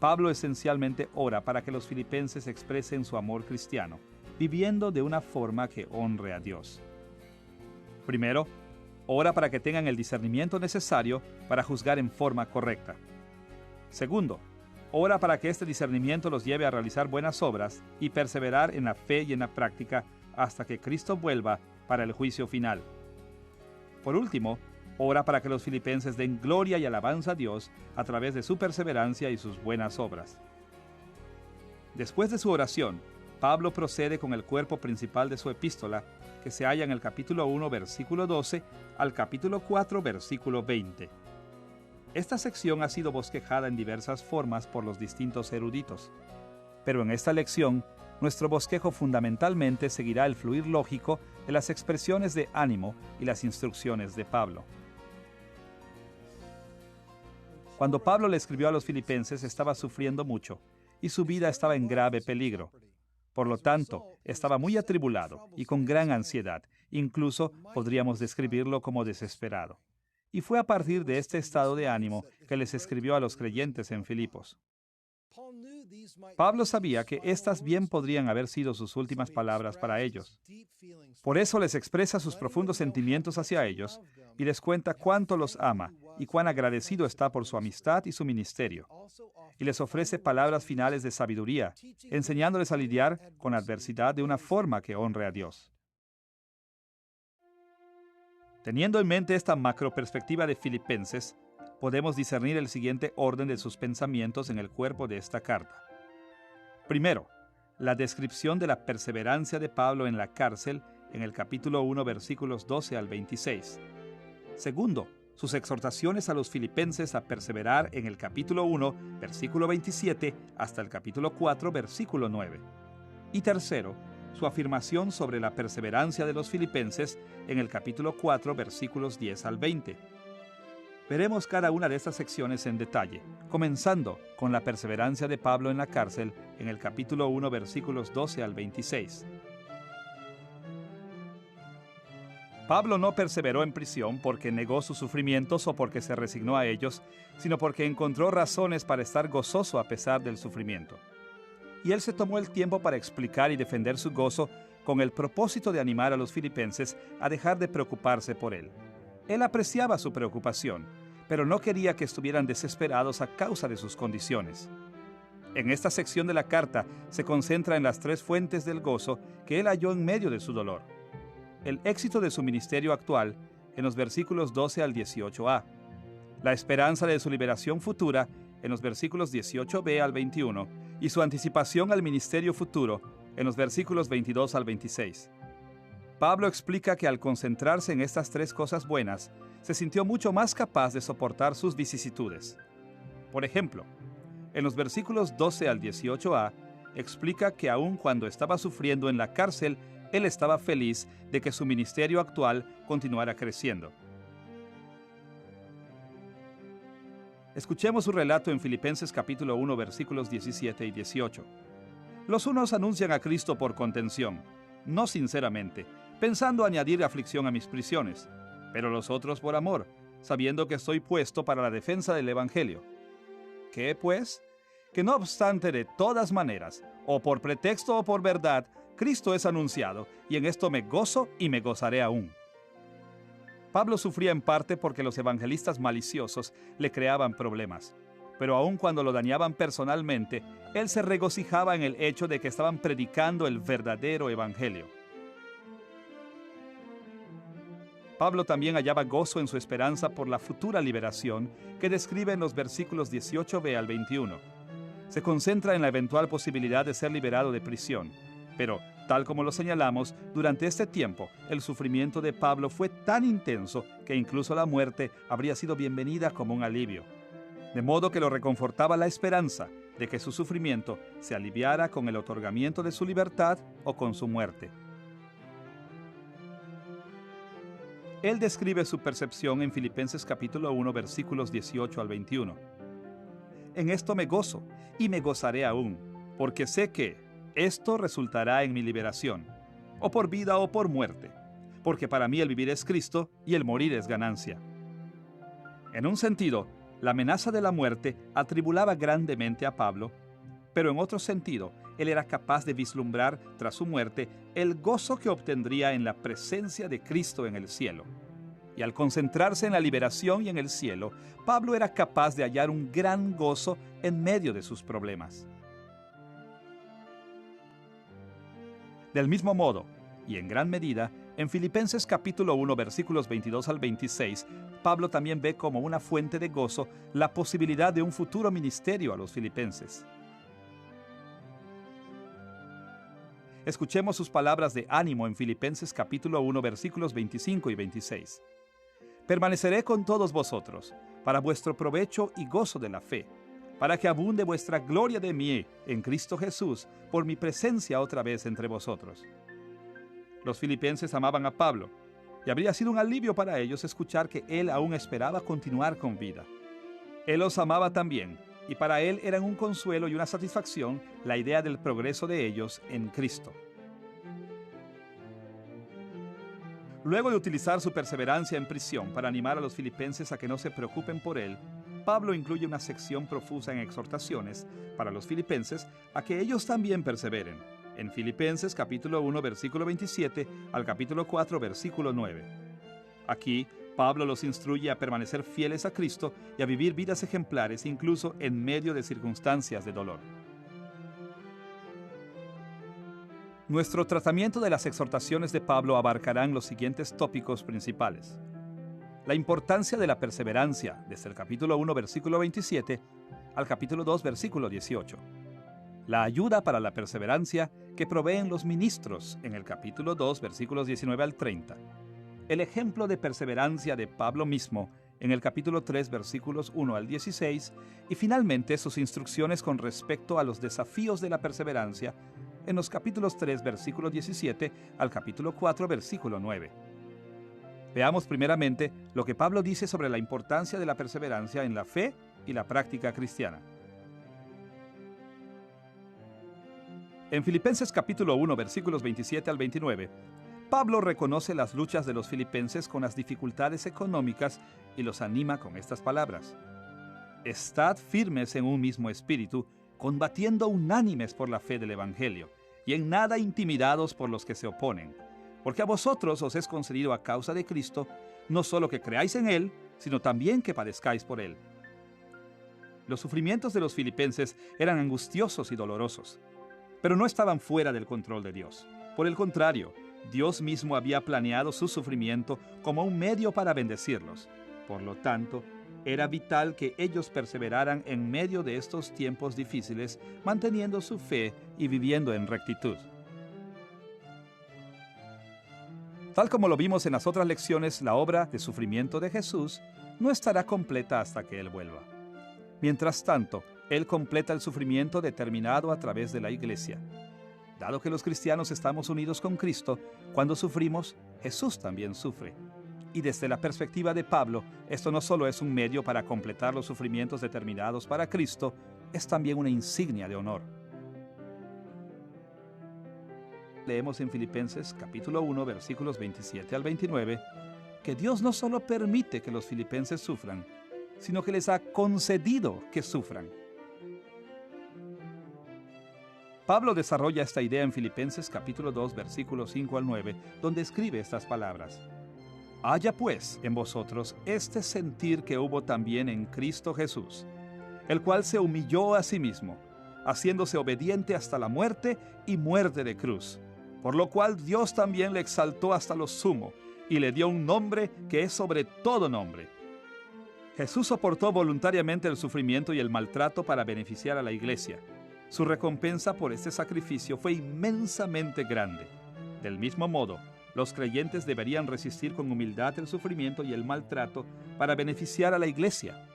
Pablo esencialmente ora para que los filipenses expresen su amor cristiano, viviendo de una forma que honre a Dios. Primero, ora para que tengan el discernimiento necesario para juzgar en forma correcta. Segundo, ora para que este discernimiento los lleve a realizar buenas obras y perseverar en la fe y en la práctica hasta que Cristo vuelva para el juicio final. Por último, ora para que los filipenses den gloria y alabanza a Dios a través de su perseverancia y sus buenas obras. Después de su oración, Pablo procede con el cuerpo principal de su epístola, que se halla en el capítulo 1, versículo 12, al capítulo 4, versículo 20. Esta sección ha sido bosquejada en diversas formas por los distintos eruditos, pero en esta lección, nuestro bosquejo fundamentalmente seguirá el fluir lógico de las expresiones de ánimo y las instrucciones de Pablo. Cuando Pablo le escribió a los filipenses, estaba sufriendo mucho y su vida estaba en grave peligro. Por lo tanto, estaba muy atribulado y con gran ansiedad, incluso podríamos describirlo como desesperado. Y fue a partir de este estado de ánimo que les escribió a los creyentes en Filipos. Pablo sabía que estas bien podrían haber sido sus últimas palabras para ellos. Por eso les expresa sus profundos sentimientos hacia ellos y les cuenta cuánto los ama y cuán agradecido está por su amistad y su ministerio. Y les ofrece palabras finales de sabiduría, enseñándoles a lidiar con la adversidad de una forma que honre a Dios. Teniendo en mente esta macroperspectiva de Filipenses, podemos discernir el siguiente orden de sus pensamientos en el cuerpo de esta carta. Primero, la descripción de la perseverancia de Pablo en la cárcel en el capítulo 1, versículos 12 al 26. Segundo, sus exhortaciones a los filipenses a perseverar en el capítulo 1, versículo 27, hasta el capítulo 4, versículo 9. Y tercero, su afirmación sobre la perseverancia de los filipenses en el capítulo 4, versículos 10 al 20. Veremos cada una de estas secciones en detalle, comenzando con la perseverancia de Pablo en la cárcel en el capítulo 1, versículos 12 al 26. Pablo no perseveró en prisión porque negó sus sufrimientos o porque se resignó a ellos, sino porque encontró razones para estar gozoso a pesar del sufrimiento. Y él se tomó el tiempo para explicar y defender su gozo con el propósito de animar a los filipenses a dejar de preocuparse por él. Él apreciaba su preocupación, pero no quería que estuvieran desesperados a causa de sus condiciones. En esta sección de la carta se concentra en las tres fuentes del gozo que él halló en medio de su dolor. El éxito de su ministerio actual en los versículos 12 al 18a, la esperanza de su liberación futura en los versículos 18b al 21 y su anticipación al ministerio futuro en los versículos 22 al 26. Pablo explica que al concentrarse en estas tres cosas buenas, se sintió mucho más capaz de soportar sus vicisitudes. Por ejemplo, en los versículos 12 al 18a, explica que aun cuando estaba sufriendo en la cárcel, él estaba feliz de que su ministerio actual continuara creciendo. Escuchemos su relato en Filipenses capítulo 1, versículos 17 y 18. Los unos anuncian a Cristo por contención, no sinceramente, pensando añadir aflicción a mis prisiones, pero los otros por amor, sabiendo que estoy puesto para la defensa del Evangelio. ¿Qué, pues? Que no obstante de todas maneras, o por pretexto o por verdad, Cristo es anunciado, y en esto me gozo y me gozaré aún. Pablo sufría en parte porque los evangelistas maliciosos le creaban problemas, pero aun cuando lo dañaban personalmente, él se regocijaba en el hecho de que estaban predicando el verdadero evangelio. Pablo también hallaba gozo en su esperanza por la futura liberación que describe en los versículos 18b al 21. se concentra en la eventual posibilidad de ser liberado de prisión. Pero, tal como lo señalamos, durante este tiempo, el sufrimiento de Pablo fue tan intenso que incluso la muerte habría sido bienvenida como un alivio. De modo que lo reconfortaba la esperanza de que su sufrimiento se aliviara con el otorgamiento de su libertad o con su muerte. Él describe su percepción en Filipenses capítulo 1, versículos 18 al 21. En esto me gozo, y me gozaré aún, porque sé que esto resultará en mi liberación, o por vida o por muerte, porque para mí el vivir es Cristo y el morir es ganancia. En un sentido, la amenaza de la muerte atribulaba grandemente a Pablo, pero en otro sentido, él era capaz de vislumbrar, tras su muerte, el gozo que obtendría en la presencia de Cristo en el cielo. Y al concentrarse en la liberación y en el cielo, Pablo era capaz de hallar un gran gozo en medio de sus problemas. Del mismo modo, y en gran medida, en Filipenses capítulo 1, versículos 22 al 26, Pablo también ve como una fuente de gozo la posibilidad de un futuro ministerio a los filipenses. Escuchemos sus palabras de ánimo en Filipenses capítulo 1, versículos 25 y 26. Permaneceré con todos vosotros, para vuestro provecho y gozo de la fe, para que abunde vuestra gloria de mí en Cristo Jesús, por mi presencia otra vez entre vosotros. Los filipenses amaban a Pablo, y habría sido un alivio para ellos escuchar que él aún esperaba continuar con vida. Él los amaba también, y para él eran un consuelo y una satisfacción la idea del progreso de ellos en Cristo. Luego de utilizar su perseverancia en prisión para animar a los filipenses a que no se preocupen por él, Pablo incluye una sección profusa en exhortaciones para los filipenses a que ellos también perseveren, en Filipenses capítulo 1, versículo 27 al capítulo 4, versículo 9. Aquí, Pablo los instruye a permanecer fieles a Cristo y a vivir vidas ejemplares incluso en medio de circunstancias de dolor. Nuestro tratamiento de las exhortaciones de Pablo abarcarán los siguientes tópicos principales. La importancia de la perseverancia, desde el capítulo 1, versículo 27, al capítulo 2, versículo 18. La ayuda para la perseverancia que proveen los ministros, en el capítulo 2, versículos 19 al 30. El ejemplo de perseverancia de Pablo mismo, en el capítulo 3, versículos 1 al 16, y finalmente sus instrucciones con respecto a los desafíos de la perseverancia, en los capítulos 3, versículo 17 al capítulo 4, versículo 9. Veamos primeramente lo que Pablo dice sobre la importancia de la perseverancia en la fe y la práctica cristiana. En Filipenses capítulo 1, versículos 27 al 29, Pablo reconoce las luchas de los filipenses con las dificultades económicas y los anima con estas palabras. Estad firmes en un mismo espíritu, combatiendo unánimes por la fe del Evangelio, y en nada intimidados por los que se oponen, porque a vosotros os es concedido a causa de Cristo, no solo que creáis en Él, sino también que padezcáis por Él. Los sufrimientos de los filipenses eran angustiosos y dolorosos, pero no estaban fuera del control de Dios. Por el contrario, Dios mismo había planeado su sufrimiento como un medio para bendecirlos. Por lo tanto, era vital que ellos perseveraran en medio de estos tiempos difíciles, manteniendo su fe y viviendo en rectitud. Tal como lo vimos en las otras lecciones, la obra de sufrimiento de Jesús no estará completa hasta que Él vuelva. Mientras tanto, Él completa el sufrimiento determinado a través de la Iglesia. Dado que los cristianos estamos unidos con Cristo, cuando sufrimos, Jesús también sufre. Y desde la perspectiva de Pablo, esto no solo es un medio para completar los sufrimientos determinados para Cristo, es también una insignia de honor. Leemos en Filipenses capítulo 1, versículos 27 al 29, que Dios no solo permite que los filipenses sufran, sino que les ha concedido que sufran. Pablo desarrolla esta idea en Filipenses capítulo 2, versículos 5 al 9, donde escribe estas palabras. Haya pues en vosotros este sentir que hubo también en Cristo Jesús, el cual se humilló a sí mismo, haciéndose obediente hasta la muerte y muerte de cruz, por lo cual Dios también le exaltó hasta lo sumo y le dio un nombre que es sobre todo nombre, Jesús soportó voluntariamente el sufrimiento y el maltrato para beneficiar a la iglesia. Su recompensa por este sacrificio fue inmensamente grande. Del mismo modo, los creyentes deberían resistir con humildad el sufrimiento y el maltrato para beneficiar a la iglesia.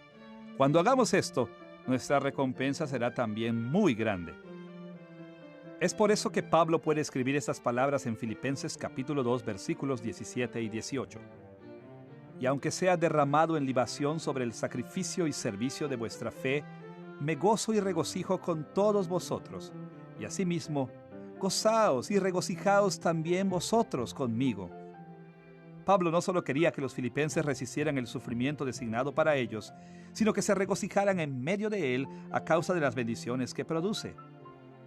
Cuando hagamos esto, nuestra recompensa será también muy grande. Es por eso que Pablo puede escribir estas palabras en Filipenses capítulo 2, versículos 17 y 18. Y aunque sea derramado en libación sobre el sacrificio y servicio de vuestra fe, me gozo y regocijo con todos vosotros, y asimismo, gozaos y regocijaos también vosotros conmigo. Pablo no solo quería que los filipenses resistieran el sufrimiento designado para ellos, sino que se regocijaran en medio de él a causa de las bendiciones que produce.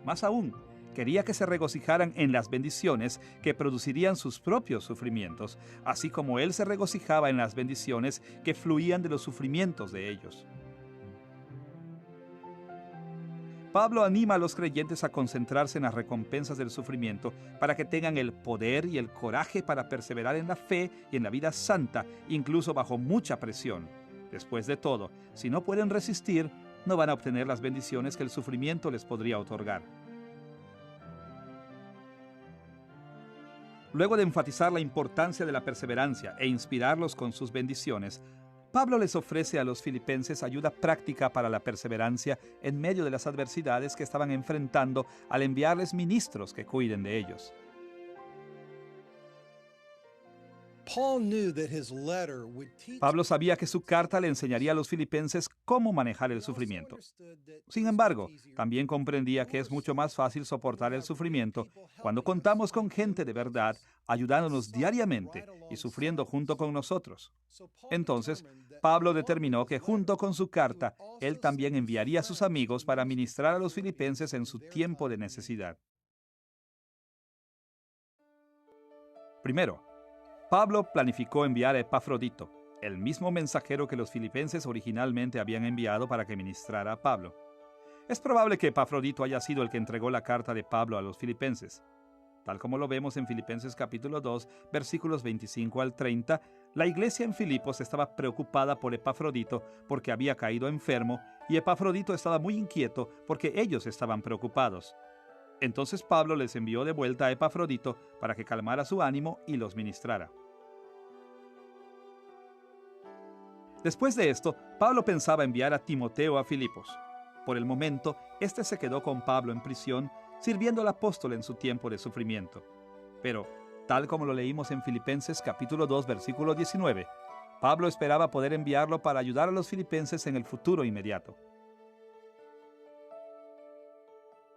Más aún, quería que se regocijaran en las bendiciones que producirían sus propios sufrimientos, así como él se regocijaba en las bendiciones que fluían de los sufrimientos de ellos. Pablo anima a los creyentes a concentrarse en las recompensas del sufrimiento para que tengan el poder y el coraje para perseverar en la fe y en la vida santa, incluso bajo mucha presión. Después de todo, si no pueden resistir, no van a obtener las bendiciones que el sufrimiento les podría otorgar. Luego de enfatizar la importancia de la perseverancia e inspirarlos con sus bendiciones, Pablo les ofrece a los filipenses ayuda práctica para la perseverancia en medio de las adversidades que estaban enfrentando al enviarles ministros que cuiden de ellos. Pablo sabía que su carta le enseñaría a los filipenses cómo manejar el sufrimiento. Sin embargo, también comprendía que es mucho más fácil soportar el sufrimiento cuando contamos con gente de verdad ayudándonos diariamente y sufriendo junto con nosotros. Entonces, Pablo determinó que junto con su carta, él también enviaría a sus amigos para ministrar a los filipenses en su tiempo de necesidad. Primero, Pablo planificó enviar a Epafrodito, el mismo mensajero que los filipenses originalmente habían enviado para que ministrara a Pablo. Es probable que Epafrodito haya sido el que entregó la carta de Pablo a los filipenses. Tal como lo vemos en Filipenses capítulo 2, versículos 25 al 30, la iglesia en Filipos estaba preocupada por Epafrodito porque había caído enfermo y Epafrodito estaba muy inquieto porque ellos estaban preocupados. Entonces Pablo les envió de vuelta a Epafrodito para que calmara su ánimo y los ministrara. Después de esto, Pablo pensaba enviar a Timoteo a Filipos. Por el momento, este se quedó con Pablo en prisión, sirviendo al apóstol en su tiempo de sufrimiento. Pero, tal como lo leímos en Filipenses capítulo 2, versículo 19, Pablo esperaba poder enviarlo para ayudar a los filipenses en el futuro inmediato.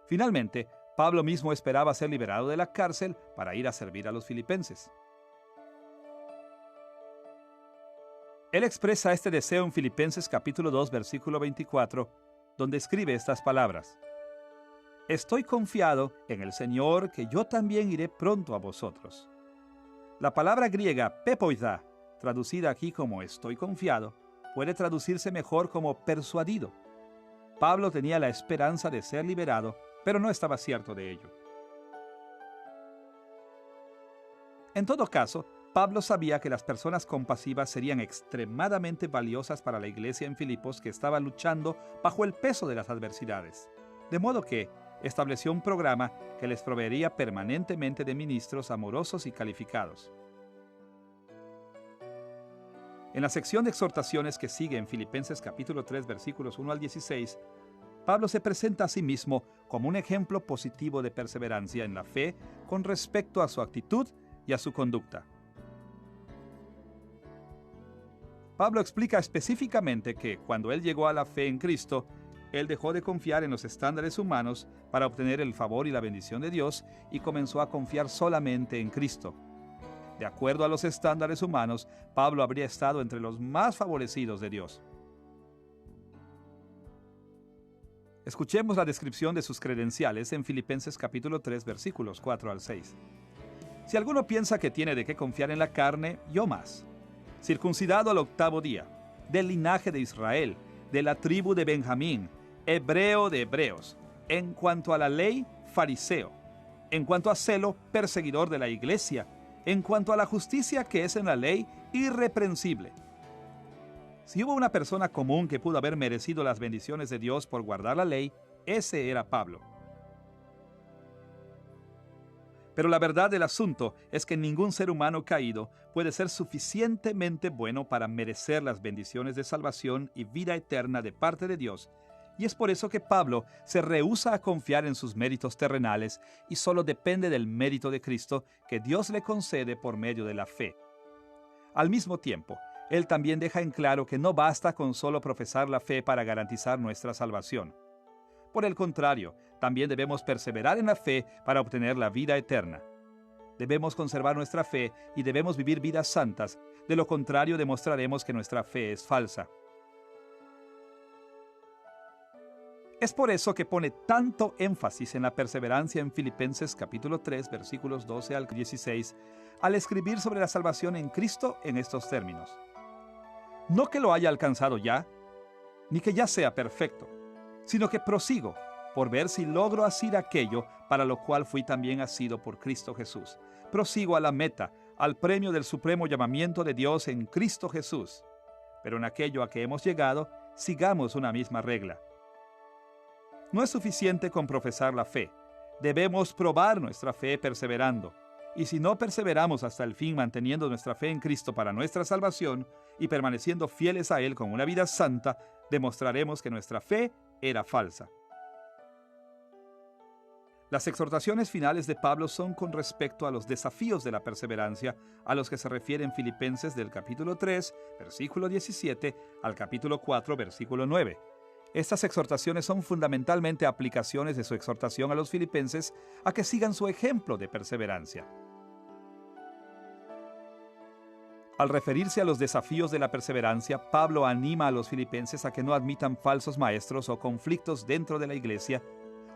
Finalmente, Pablo mismo esperaba ser liberado de la cárcel para ir a servir a los filipenses. Él expresa este deseo en Filipenses capítulo 2, versículo 24, donde escribe estas palabras: Estoy confiado en el Señor que yo también iré pronto a vosotros. La palabra griega pepoida, traducida aquí como estoy confiado, puede traducirse mejor como persuadido. Pablo tenía la esperanza de ser liberado, pero no estaba cierto de ello. En todo caso, Pablo sabía que las personas compasivas serían extremadamente valiosas para la iglesia en Filipos que estaba luchando bajo el peso de las adversidades. De modo que estableció un programa que les proveería permanentemente de ministros amorosos y calificados. En la sección de exhortaciones que sigue en Filipenses capítulo 3, versículos 1 al 16, Pablo se presenta a sí mismo como un ejemplo positivo de perseverancia en la fe con respecto a su actitud y a su conducta. Pablo explica específicamente que cuando él llegó a la fe en Cristo, él dejó de confiar en los estándares humanos para obtener el favor y la bendición de Dios y comenzó a confiar solamente en Cristo. De acuerdo a los estándares humanos, Pablo habría estado entre los más favorecidos de Dios. Escuchemos la descripción de sus credenciales en Filipenses capítulo 3, versículos 4 al 6. Si alguno piensa que tiene de qué confiar en la carne, yo más. Circuncidado al 8º día, del linaje de Israel, de la tribu de Benjamín, hebreo de hebreos, en cuanto a la ley, fariseo, en cuanto a celo, perseguidor de la iglesia, en cuanto a la justicia que es en la ley, irreprensible. Si hubo una persona común que pudo haber merecido las bendiciones de Dios por guardar la ley, ese era Pablo. Pero la verdad del asunto es que ningún ser humano caído puede ser suficientemente bueno para merecer las bendiciones de salvación y vida eterna de parte de Dios, y es por eso que Pablo se rehúsa a confiar en sus méritos terrenales y solo depende del mérito de Cristo que Dios le concede por medio de la fe. Al mismo tiempo, él también deja en claro que no basta con solo profesar la fe para garantizar nuestra salvación. Por el contrario, también debemos perseverar en la fe para obtener la vida eterna. Debemos conservar nuestra fe y debemos vivir vidas santas, de lo contrario demostraremos que nuestra fe es falsa. Es por eso que pone tanto énfasis en la perseverancia en Filipenses capítulo 3, versículos 12 al 16, al escribir sobre la salvación en Cristo en estos términos. No que lo haya alcanzado ya, ni que ya sea perfecto, sino que prosigo por ver si logro asir aquello para lo cual fui también asido por Cristo Jesús. Prosigo a la meta, al premio del supremo llamamiento de Dios en Cristo Jesús. Pero en aquello a que hemos llegado, sigamos una misma regla. No es suficiente con profesar la fe. Debemos probar nuestra fe perseverando. Y si no perseveramos hasta el fin manteniendo nuestra fe en Cristo para nuestra salvación y permaneciendo fieles a Él con una vida santa, demostraremos que nuestra fe era falsa. Las exhortaciones finales de Pablo son con respecto a los desafíos de la perseverancia a los que se refieren Filipenses del capítulo 3, versículo 17, al capítulo 4, versículo 9. Estas exhortaciones son fundamentalmente aplicaciones de su exhortación a los filipenses a que sigan su ejemplo de perseverancia. Al referirse a los desafíos de la perseverancia, Pablo anima a los filipenses a que no admitan falsos maestros o conflictos dentro de la iglesia,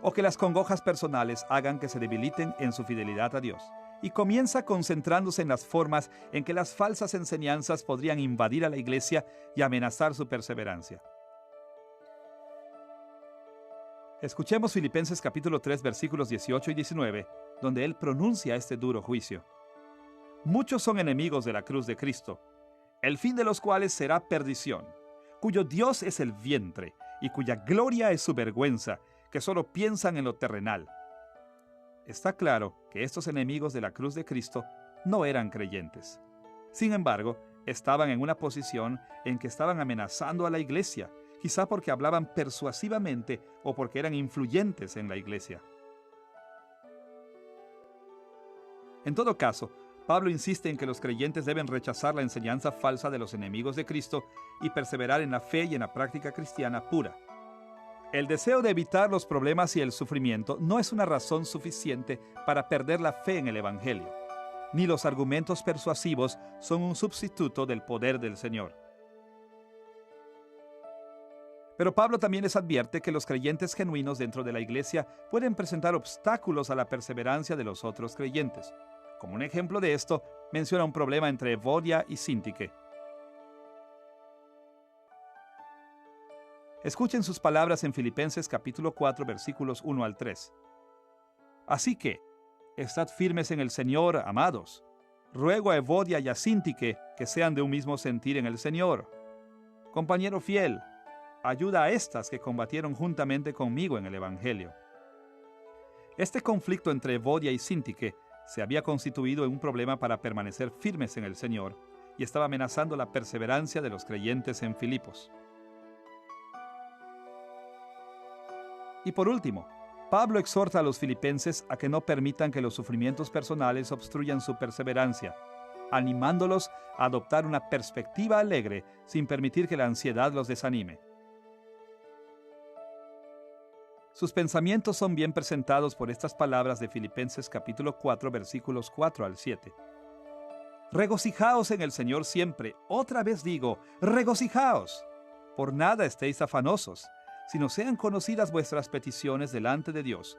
o que las congojas personales hagan que se debiliten en su fidelidad a Dios. Y comienza concentrándose en las formas en que las falsas enseñanzas podrían invadir a la iglesia y amenazar su perseverancia. Escuchemos Filipenses capítulo 3, versículos 18 y 19, donde él pronuncia este duro juicio. Muchos son enemigos de la cruz de Cristo, el fin de los cuales será perdición, cuyo Dios es el vientre y cuya gloria es su vergüenza, que solo piensan en lo terrenal. Está claro que estos enemigos de la cruz de Cristo no eran creyentes. Sin embargo, estaban en una posición en que estaban amenazando a la iglesia, quizá porque hablaban persuasivamente o porque eran influyentes en la iglesia. En todo caso, Pablo insiste en que los creyentes deben rechazar la enseñanza falsa de los enemigos de Cristo y perseverar en la fe y en la práctica cristiana pura. El deseo de evitar los problemas y el sufrimiento no es una razón suficiente para perder la fe en el Evangelio, ni los argumentos persuasivos son un sustituto del poder del Señor. Pero Pablo también les advierte que los creyentes genuinos dentro de la iglesia pueden presentar obstáculos a la perseverancia de los otros creyentes. Como un ejemplo de esto, menciona un problema entre Evodia y Síntique. Escuchen sus palabras en Filipenses capítulo 4, versículos 1 al 3. Así que, estad firmes en el Señor, amados. Ruego a Evodia y a Síntique que sean de un mismo sentir en el Señor. Compañero fiel, ayuda a estas que combatieron juntamente conmigo en el Evangelio. Este conflicto entre Evodia y Síntique se había constituido en un problema para permanecer firmes en el Señor y estaba amenazando la perseverancia de los creyentes en Filipos. Y por último, Pablo exhorta a los filipenses a que no permitan que los sufrimientos personales obstruyan su perseverancia, animándolos a adoptar una perspectiva alegre sin permitir que la ansiedad los desanime. Sus pensamientos son bien presentados por estas palabras de Filipenses capítulo 4, versículos 4 al 7. Regocijaos en el Señor siempre. Otra vez digo, regocijaos. Por nada estéis afanosos, sino sean conocidas vuestras peticiones delante de Dios,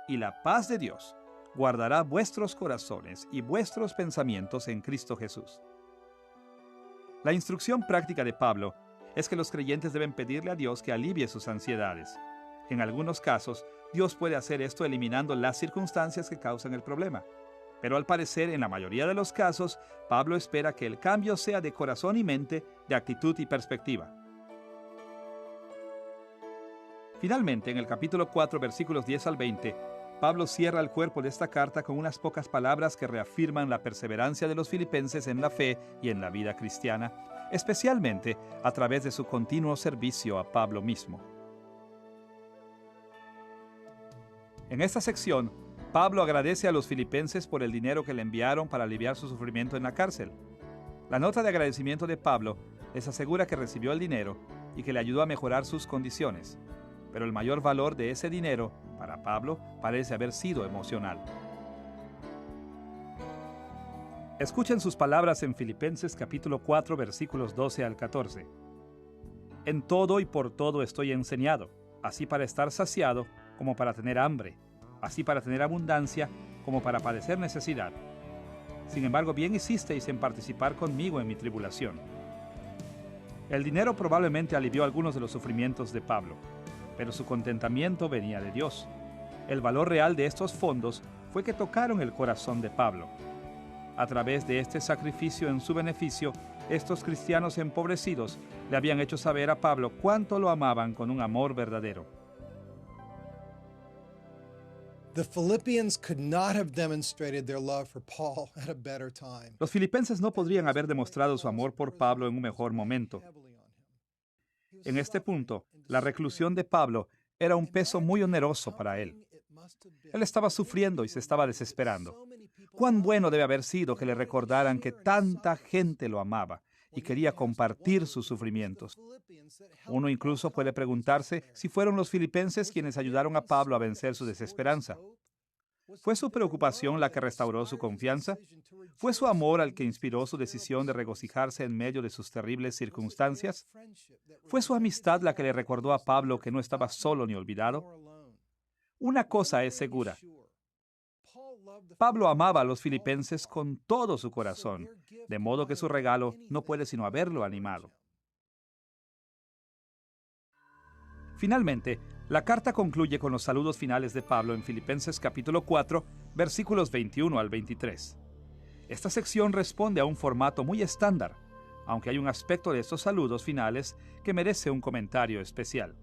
y la paz de Dios guardará vuestros corazones y vuestros pensamientos en Cristo Jesús. La instrucción práctica de Pablo es que los creyentes deben pedirle a Dios que alivie sus ansiedades. En algunos casos, Dios puede hacer esto eliminando las circunstancias que causan el problema. Pero al parecer, en la mayoría de los casos, Pablo espera que el cambio sea de corazón y mente, de actitud y perspectiva. Finalmente, en el capítulo 4, versículos 10 al 20, Pablo cierra el cuerpo de esta carta con unas pocas palabras que reafirman la perseverancia de los filipenses en la fe y en la vida cristiana, especialmente a través de su continuo servicio a Pablo mismo. En esta sección, Pablo agradece a los filipenses por el dinero que le enviaron para aliviar su sufrimiento en la cárcel. La nota de agradecimiento de Pablo les asegura que recibió el dinero y que le ayudó a mejorar sus condiciones. Pero el mayor valor de ese dinero, para Pablo, parece haber sido emocional. Escuchen sus palabras en Filipenses capítulo 4, versículos 12 al 14. En todo y por todo estoy enseñado, así para estar saciado como para tener hambre, así para tener abundancia como para padecer necesidad. Sin embargo, bien hicisteis en participar conmigo en mi tribulación. El dinero probablemente alivió algunos de los sufrimientos de Pablo, pero su contentamiento venía de Dios. El valor real de estos fondos fue que tocaron el corazón de Pablo. A través de este sacrificio en su beneficio, estos cristianos empobrecidos le habían hecho saber a Pablo cuánto lo amaban con un amor verdadero. Los filipenses no podrían haber demostrado su amor por Pablo en un mejor momento. En este punto, la reclusión de Pablo era un peso muy oneroso para él. Él estaba sufriendo y se estaba desesperando. Cuán bueno debe haber sido que le recordaran que tanta gente lo amaba y quería compartir sus sufrimientos. Uno incluso puede preguntarse si fueron los filipenses quienes ayudaron a Pablo a vencer su desesperanza. ¿Fue su preocupación la que restauró su confianza? ¿Fue su amor al que inspiró su decisión de regocijarse en medio de sus terribles circunstancias? ¿Fue su amistad la que le recordó a Pablo que no estaba solo ni olvidado? Una cosa es segura. Pablo amaba a los filipenses con todo su corazón, de modo que su regalo no puede sino haberlo animado. Finalmente, la carta concluye con los saludos finales de Pablo en Filipenses capítulo 4, versículos 21 al 23. Esta sección responde a un formato muy estándar, aunque hay un aspecto de estos saludos finales que merece un comentario especial.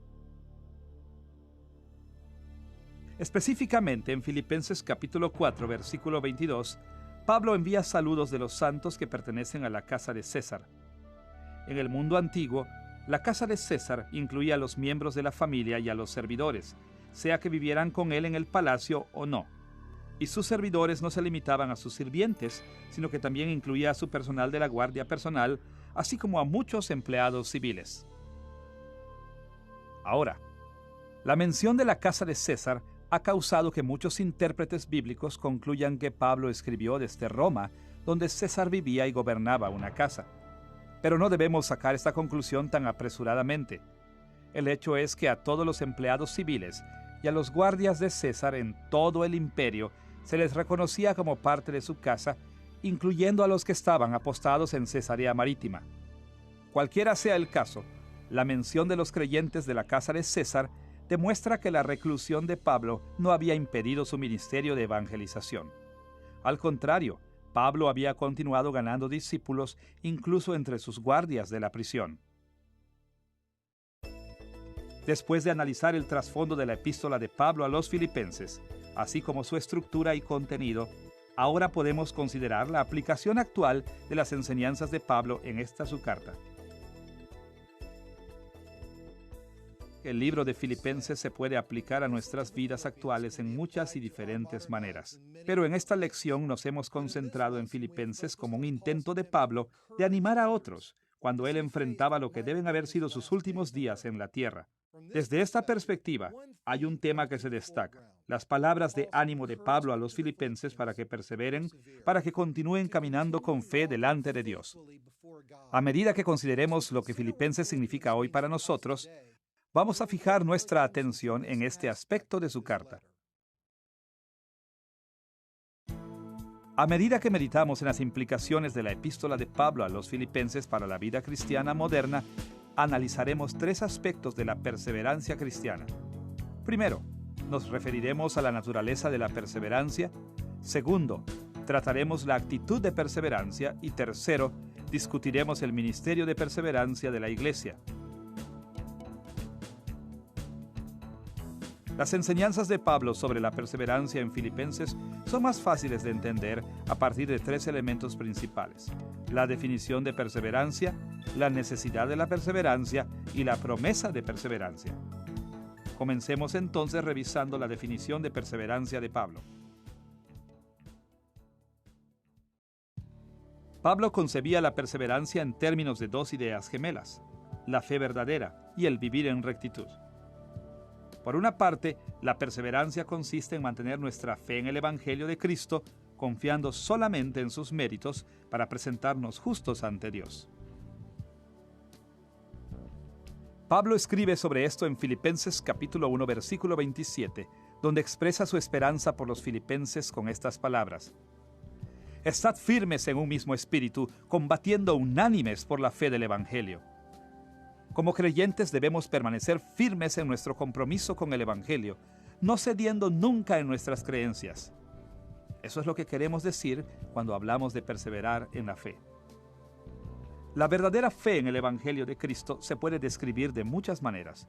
Específicamente en Filipenses capítulo 4, versículo 22, Pablo envía saludos de los santos que pertenecen a la casa de César. En el mundo antiguo, la casa de César incluía a los miembros de la familia y a los servidores, sea que vivieran con él en el palacio o no. Y sus servidores no se limitaban a sus sirvientes, sino que también incluía a su personal de la guardia personal, así como a muchos empleados civiles. Ahora, la mención de la casa de César ha causado que muchos intérpretes bíblicos concluyan que Pablo escribió desde Roma, donde César vivía y gobernaba una casa. Pero no debemos sacar esta conclusión tan apresuradamente. El hecho es que a todos los empleados civiles y a los guardias de César en todo el imperio se les reconocía como parte de su casa, incluyendo a los que estaban apostados en Cesarea Marítima. Cualquiera sea el caso, la mención de los creyentes de la casa de César demuestra que la reclusión de Pablo no había impedido su ministerio de evangelización. Al contrario, Pablo había continuado ganando discípulos incluso entre sus guardias de la prisión. Después de analizar el trasfondo de la epístola de Pablo a los filipenses, así como su estructura y contenido, ahora podemos considerar la aplicación actual de las enseñanzas de Pablo en esta su carta. El libro de Filipenses se puede aplicar a nuestras vidas actuales en muchas y diferentes maneras. Pero en esta lección nos hemos concentrado en Filipenses como un intento de Pablo de animar a otros cuando él enfrentaba lo que deben haber sido sus últimos días en la tierra. Desde esta perspectiva, hay un tema que se destaca: las palabras de ánimo de Pablo a los filipenses para que perseveren, para que continúen caminando con fe delante de Dios. A medida que consideremos lo que Filipenses significa hoy para nosotros, vamos a fijar nuestra atención en este aspecto de su carta. A medida que meditamos en las implicaciones de la epístola de Pablo a los filipenses para la vida cristiana moderna, analizaremos tres aspectos de la perseverancia cristiana. Primero, nos referiremos a la naturaleza de la perseverancia. Segundo, trataremos la actitud de perseverancia y tercero, discutiremos el ministerio de perseverancia de la Iglesia. Las enseñanzas de Pablo sobre la perseverancia en Filipenses son más fáciles de entender a partir de tres elementos principales: la definición de perseverancia, la necesidad de la perseverancia y la promesa de perseverancia. Comencemos entonces revisando la definición de perseverancia de Pablo. Pablo concebía la perseverancia en términos de dos ideas gemelas: la fe verdadera y el vivir en rectitud. Por una parte, la perseverancia consiste en mantener nuestra fe en el Evangelio de Cristo, confiando solamente en sus méritos para presentarnos justos ante Dios. Pablo escribe sobre esto en Filipenses capítulo 1, versículo 27, donde expresa su esperanza por los filipenses con estas palabras: Estad firmes en un mismo espíritu, combatiendo unánimes por la fe del Evangelio. Como creyentes debemos permanecer firmes en nuestro compromiso con el Evangelio, no cediendo nunca en nuestras creencias. Eso es lo que queremos decir cuando hablamos de perseverar en la fe. La verdadera fe en el Evangelio de Cristo se puede describir de muchas maneras,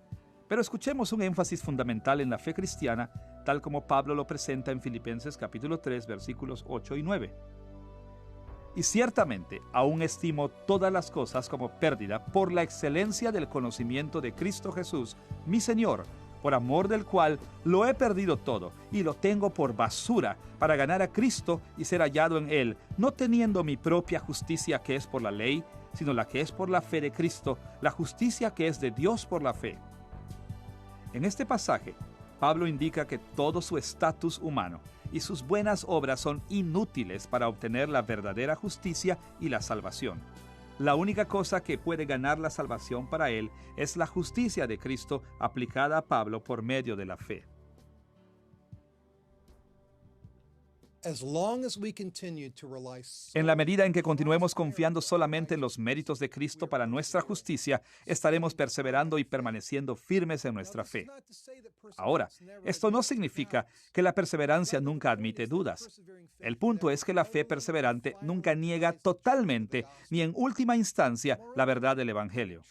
pero escuchemos un énfasis fundamental en la fe cristiana, tal como Pablo lo presenta en Filipenses capítulo 3, versículos 8 y 9. Y ciertamente, aún estimo todas las cosas como pérdida por la excelencia del conocimiento de Cristo Jesús, mi Señor, por amor del cual lo he perdido todo y lo tengo por basura para ganar a Cristo y ser hallado en Él, no teniendo mi propia justicia que es por la ley, sino la que es por la fe de Cristo, la justicia que es de Dios por la fe. En este pasaje, Pablo indica que todo su estatus humano y sus buenas obras son inútiles para obtener la verdadera justicia y la salvación. La única cosa que puede ganar la salvación para él es la justicia de Cristo aplicada a Pablo por medio de la fe. En la medida en que continuemos confiando solamente en los méritos de Cristo para nuestra justicia, estaremos perseverando y permaneciendo firmes en nuestra fe. Ahora, esto no significa que la perseverancia nunca admite dudas. El punto es que la fe perseverante nunca niega totalmente, ni en última instancia, la verdad del Evangelio.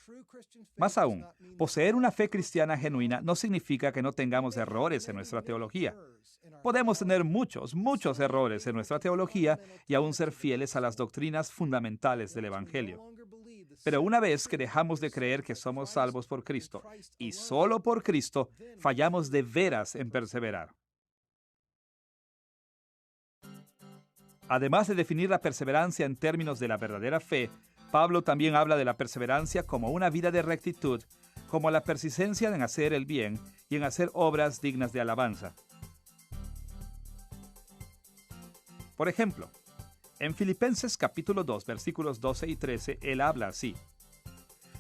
Más aún, poseer una fe cristiana genuina no significa que no tengamos errores en nuestra teología. Podemos tener muchos errores en nuestra teología y aún ser fieles a las doctrinas fundamentales del Evangelio. Pero una vez que dejamos de creer que somos salvos por Cristo y solo por Cristo, fallamos de veras en perseverar. Además de definir la perseverancia en términos de la verdadera fe, Pablo también habla de la perseverancia como una vida de rectitud, como la persistencia en hacer el bien y en hacer obras dignas de alabanza. Por ejemplo, en Filipenses capítulo 2, versículos 12 y 13, él habla así: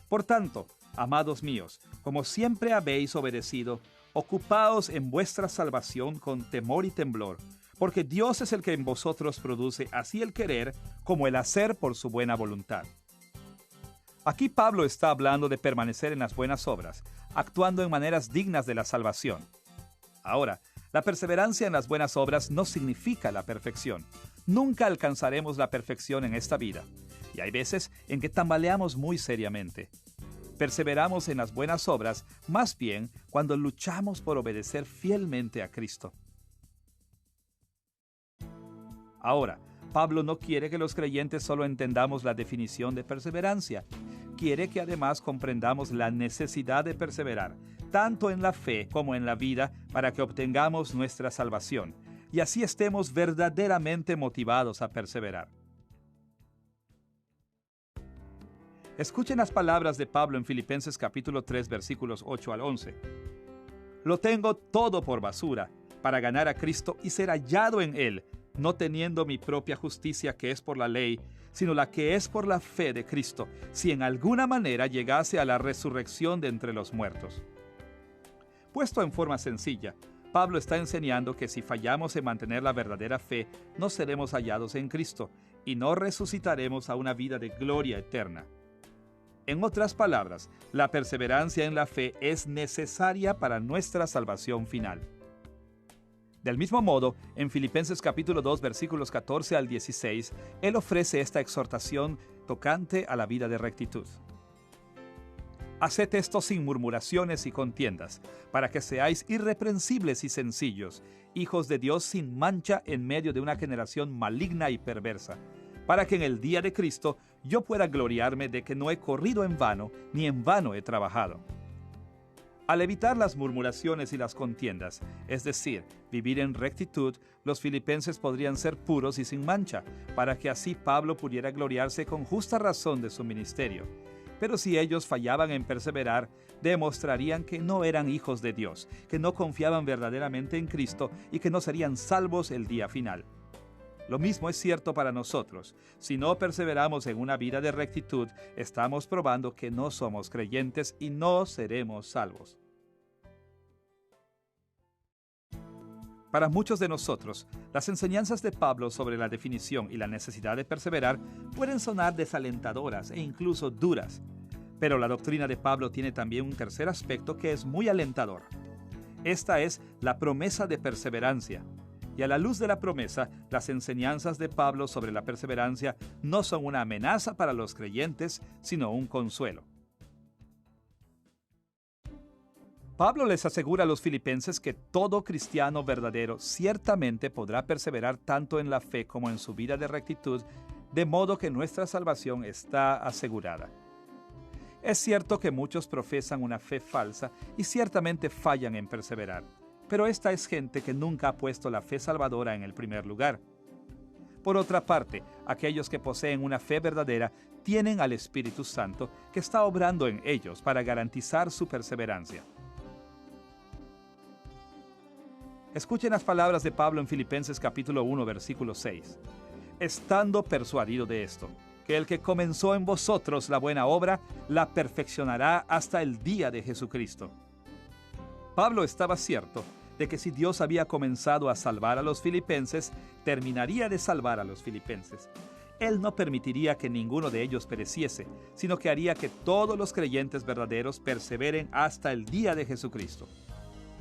Por tanto, amados míos, como siempre habéis obedecido, ocupaos en vuestra salvación con temor y temblor, porque Dios es el que en vosotros produce así el querer como el hacer por su buena voluntad. Aquí Pablo está hablando de permanecer en las buenas obras, actuando en maneras dignas de la salvación. Ahora, la perseverancia en las buenas obras no significa la perfección. Nunca alcanzaremos la perfección en esta vida, y hay veces en que tambaleamos muy seriamente. Perseveramos en las buenas obras, más bien cuando luchamos por obedecer fielmente a Cristo. Ahora, Pablo no quiere que los creyentes solo entendamos la definición de perseverancia. Quiere que además comprendamos la necesidad de perseverar, tanto en la fe como en la vida, para que obtengamos nuestra salvación, y así estemos verdaderamente motivados a perseverar. Escuchen las palabras de Pablo en Filipenses capítulo 3, versículos 8 al 11. Lo tengo todo por basura, para ganar a Cristo y ser hallado en Él, no teniendo mi propia justicia que es por la ley, sino la que es por la fe de Cristo, si en alguna manera llegase a la resurrección de entre los muertos. Puesto en forma sencilla, Pablo está enseñando que si fallamos en mantener la verdadera fe, no seremos hallados en Cristo y no resucitaremos a una vida de gloria eterna. En otras palabras, la perseverancia en la fe es necesaria para nuestra salvación final. Del mismo modo, en Filipenses capítulo 2, versículos 14 al 16, él ofrece esta exhortación tocante a la vida de rectitud. Haced esto sin murmuraciones y contiendas, para que seáis irreprensibles y sencillos, hijos de Dios sin mancha en medio de una generación maligna y perversa, para que en el día de Cristo yo pueda gloriarme de que no he corrido en vano, ni en vano he trabajado. Al evitar las murmuraciones y las contiendas, es decir, vivir en rectitud, los filipenses podrían ser puros y sin mancha, para que así Pablo pudiera gloriarse con justa razón de su ministerio. Pero si ellos fallaban en perseverar, demostrarían que no eran hijos de Dios, que no confiaban verdaderamente en Cristo y que no serían salvos el día final. Lo mismo es cierto para nosotros. Si no perseveramos en una vida de rectitud, estamos probando que no somos creyentes y no seremos salvos. Para muchos de nosotros, las enseñanzas de Pablo sobre la definición y la necesidad de perseverar pueden sonar desalentadoras e incluso duras. Pero la doctrina de Pablo tiene también un tercer aspecto que es muy alentador. Esta es la promesa de perseverancia. Y a la luz de la promesa, las enseñanzas de Pablo sobre la perseverancia no son una amenaza para los creyentes, sino un consuelo. Pablo les asegura a los filipenses que todo cristiano verdadero ciertamente podrá perseverar tanto en la fe como en su vida de rectitud, de modo que nuestra salvación está asegurada. Es cierto que muchos profesan una fe falsa y ciertamente fallan en perseverar. Pero esta es gente que nunca ha puesto la fe salvadora en el primer lugar. Por otra parte, aquellos que poseen una fe verdadera tienen al Espíritu Santo que está obrando en ellos para garantizar su perseverancia. Escuchen las palabras de Pablo en Filipenses capítulo 1, versículo 6. Estando persuadido de esto, que el que comenzó en vosotros la buena obra, la perfeccionará hasta el día de Jesucristo. Pablo estaba cierto de que si Dios había comenzado a salvar a los filipenses, terminaría de salvar a los filipenses. Él no permitiría que ninguno de ellos pereciese, sino que haría que todos los creyentes verdaderos perseveren hasta el día de Jesucristo.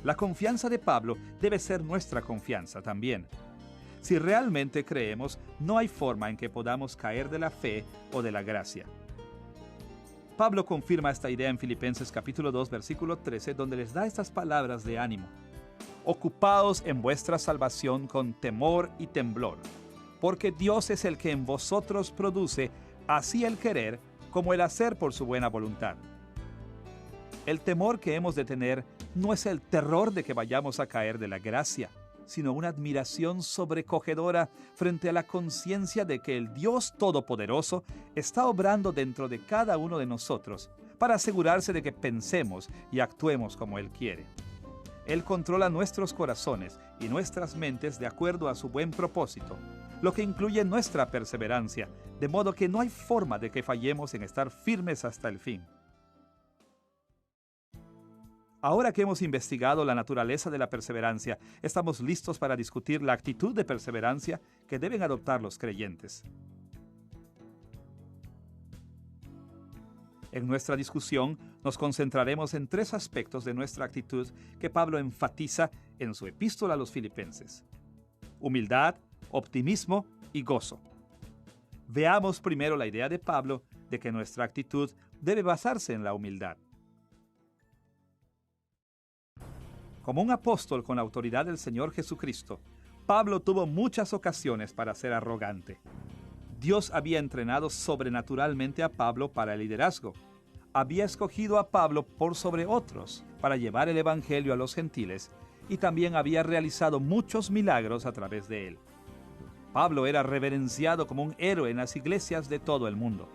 La confianza de Pablo debe ser nuestra confianza también. Si realmente creemos, no hay forma en que podamos caer de la fe o de la gracia. Pablo confirma esta idea en Filipenses capítulo 2, versículo 13, donde les da estas palabras de ánimo. Ocupaos en vuestra salvación con temor y temblor, porque Dios es el que en vosotros produce así el querer como el hacer por su buena voluntad. El temor que hemos de tener no es el terror de que vayamos a caer de la gracia, sino una admiración sobrecogedora frente a la conciencia de que el Dios Todopoderoso está obrando dentro de cada uno de nosotros para asegurarse de que pensemos y actuemos como Él quiere. Él controla nuestros corazones y nuestras mentes de acuerdo a su buen propósito, lo que incluye nuestra perseverancia, de modo que no hay forma de que fallemos en estar firmes hasta el fin. Ahora que hemos investigado la naturaleza de la perseverancia, estamos listos para discutir la actitud de perseverancia que deben adoptar los creyentes. En nuestra discusión nos concentraremos en tres aspectos de nuestra actitud que Pablo enfatiza en su epístola a los filipenses: humildad, optimismo y gozo. Veamos primero la idea de Pablo de que nuestra actitud debe basarse en la humildad. Como un apóstol con la autoridad del Señor Jesucristo, Pablo tuvo muchas ocasiones para ser arrogante. Dios había entrenado sobrenaturalmente a Pablo para el liderazgo. Había escogido a Pablo por sobre otros para llevar el evangelio a los gentiles y también había realizado muchos milagros a través de él. Pablo era reverenciado como un héroe en las iglesias de todo el mundo.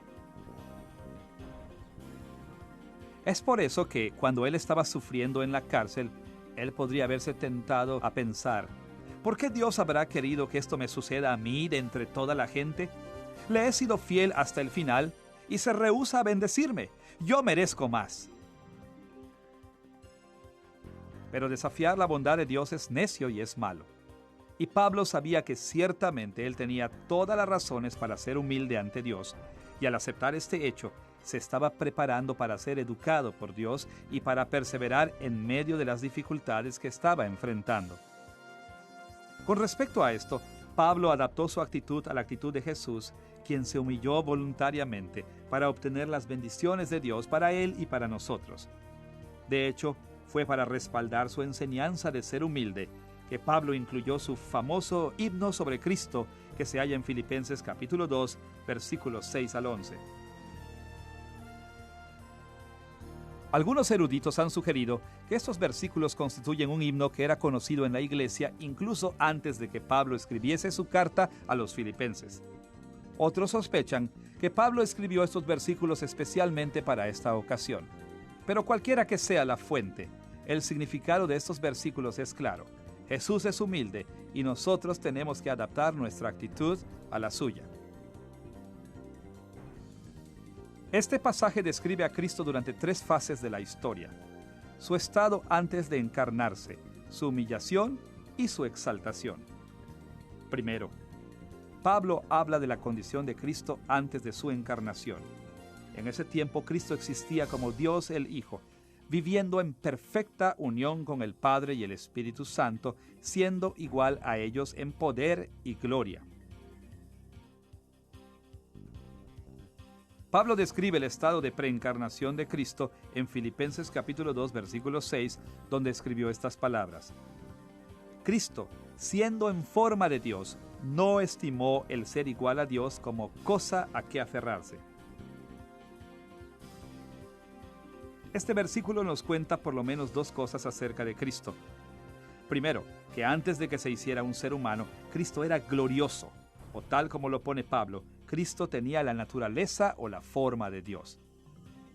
Es por eso que, cuando él estaba sufriendo en la cárcel, él podría haberse tentado a pensar: ¿por qué Dios habrá querido que esto me suceda a mí de entre toda la gente? Le he sido fiel hasta el final y se rehúsa a bendecirme. Yo merezco más. Pero desafiar la bondad de Dios es necio y es malo. Y Pablo sabía que ciertamente él tenía todas las razones para ser humilde ante Dios, y al aceptar este hecho, se estaba preparando para ser educado por Dios y para perseverar en medio de las dificultades que estaba enfrentando. Con respecto a esto, Pablo adaptó su actitud a la actitud de Jesús, quien se humilló voluntariamente para obtener las bendiciones de Dios para él y para nosotros. De hecho, fue para respaldar su enseñanza de ser humilde que Pablo incluyó su famoso himno sobre Cristo que se halla en Filipenses capítulo 2, versículos 6 al 11. Algunos eruditos han sugerido que estos versículos constituyen un himno que era conocido en la iglesia incluso antes de que Pablo escribiese su carta a los filipenses. Otros sospechan que Pablo escribió estos versículos especialmente para esta ocasión. Pero cualquiera que sea la fuente, el significado de estos versículos es claro. Jesús es humilde y nosotros tenemos que adaptar nuestra actitud a la suya. Este pasaje describe a Cristo durante 3 fases de la historia: su estado antes de encarnarse, su humillación y su exaltación. Primero, Pablo habla de la condición de Cristo antes de su encarnación. En ese tiempo Cristo existía como Dios el Hijo, viviendo en perfecta unión con el Padre y el Espíritu Santo, siendo igual a ellos en poder y gloria. Pablo describe el estado de preencarnación de Cristo en Filipenses capítulo 2, versículo 6, donde escribió estas palabras: Cristo, siendo en forma de Dios, no estimó el ser igual a Dios como cosa a que aferrarse. Este versículo nos cuenta por lo menos 2 cosas acerca de Cristo. Primero, que antes de que se hiciera un ser humano, Cristo era glorioso, o tal como lo pone Pablo, Cristo tenía la naturaleza o la forma de Dios.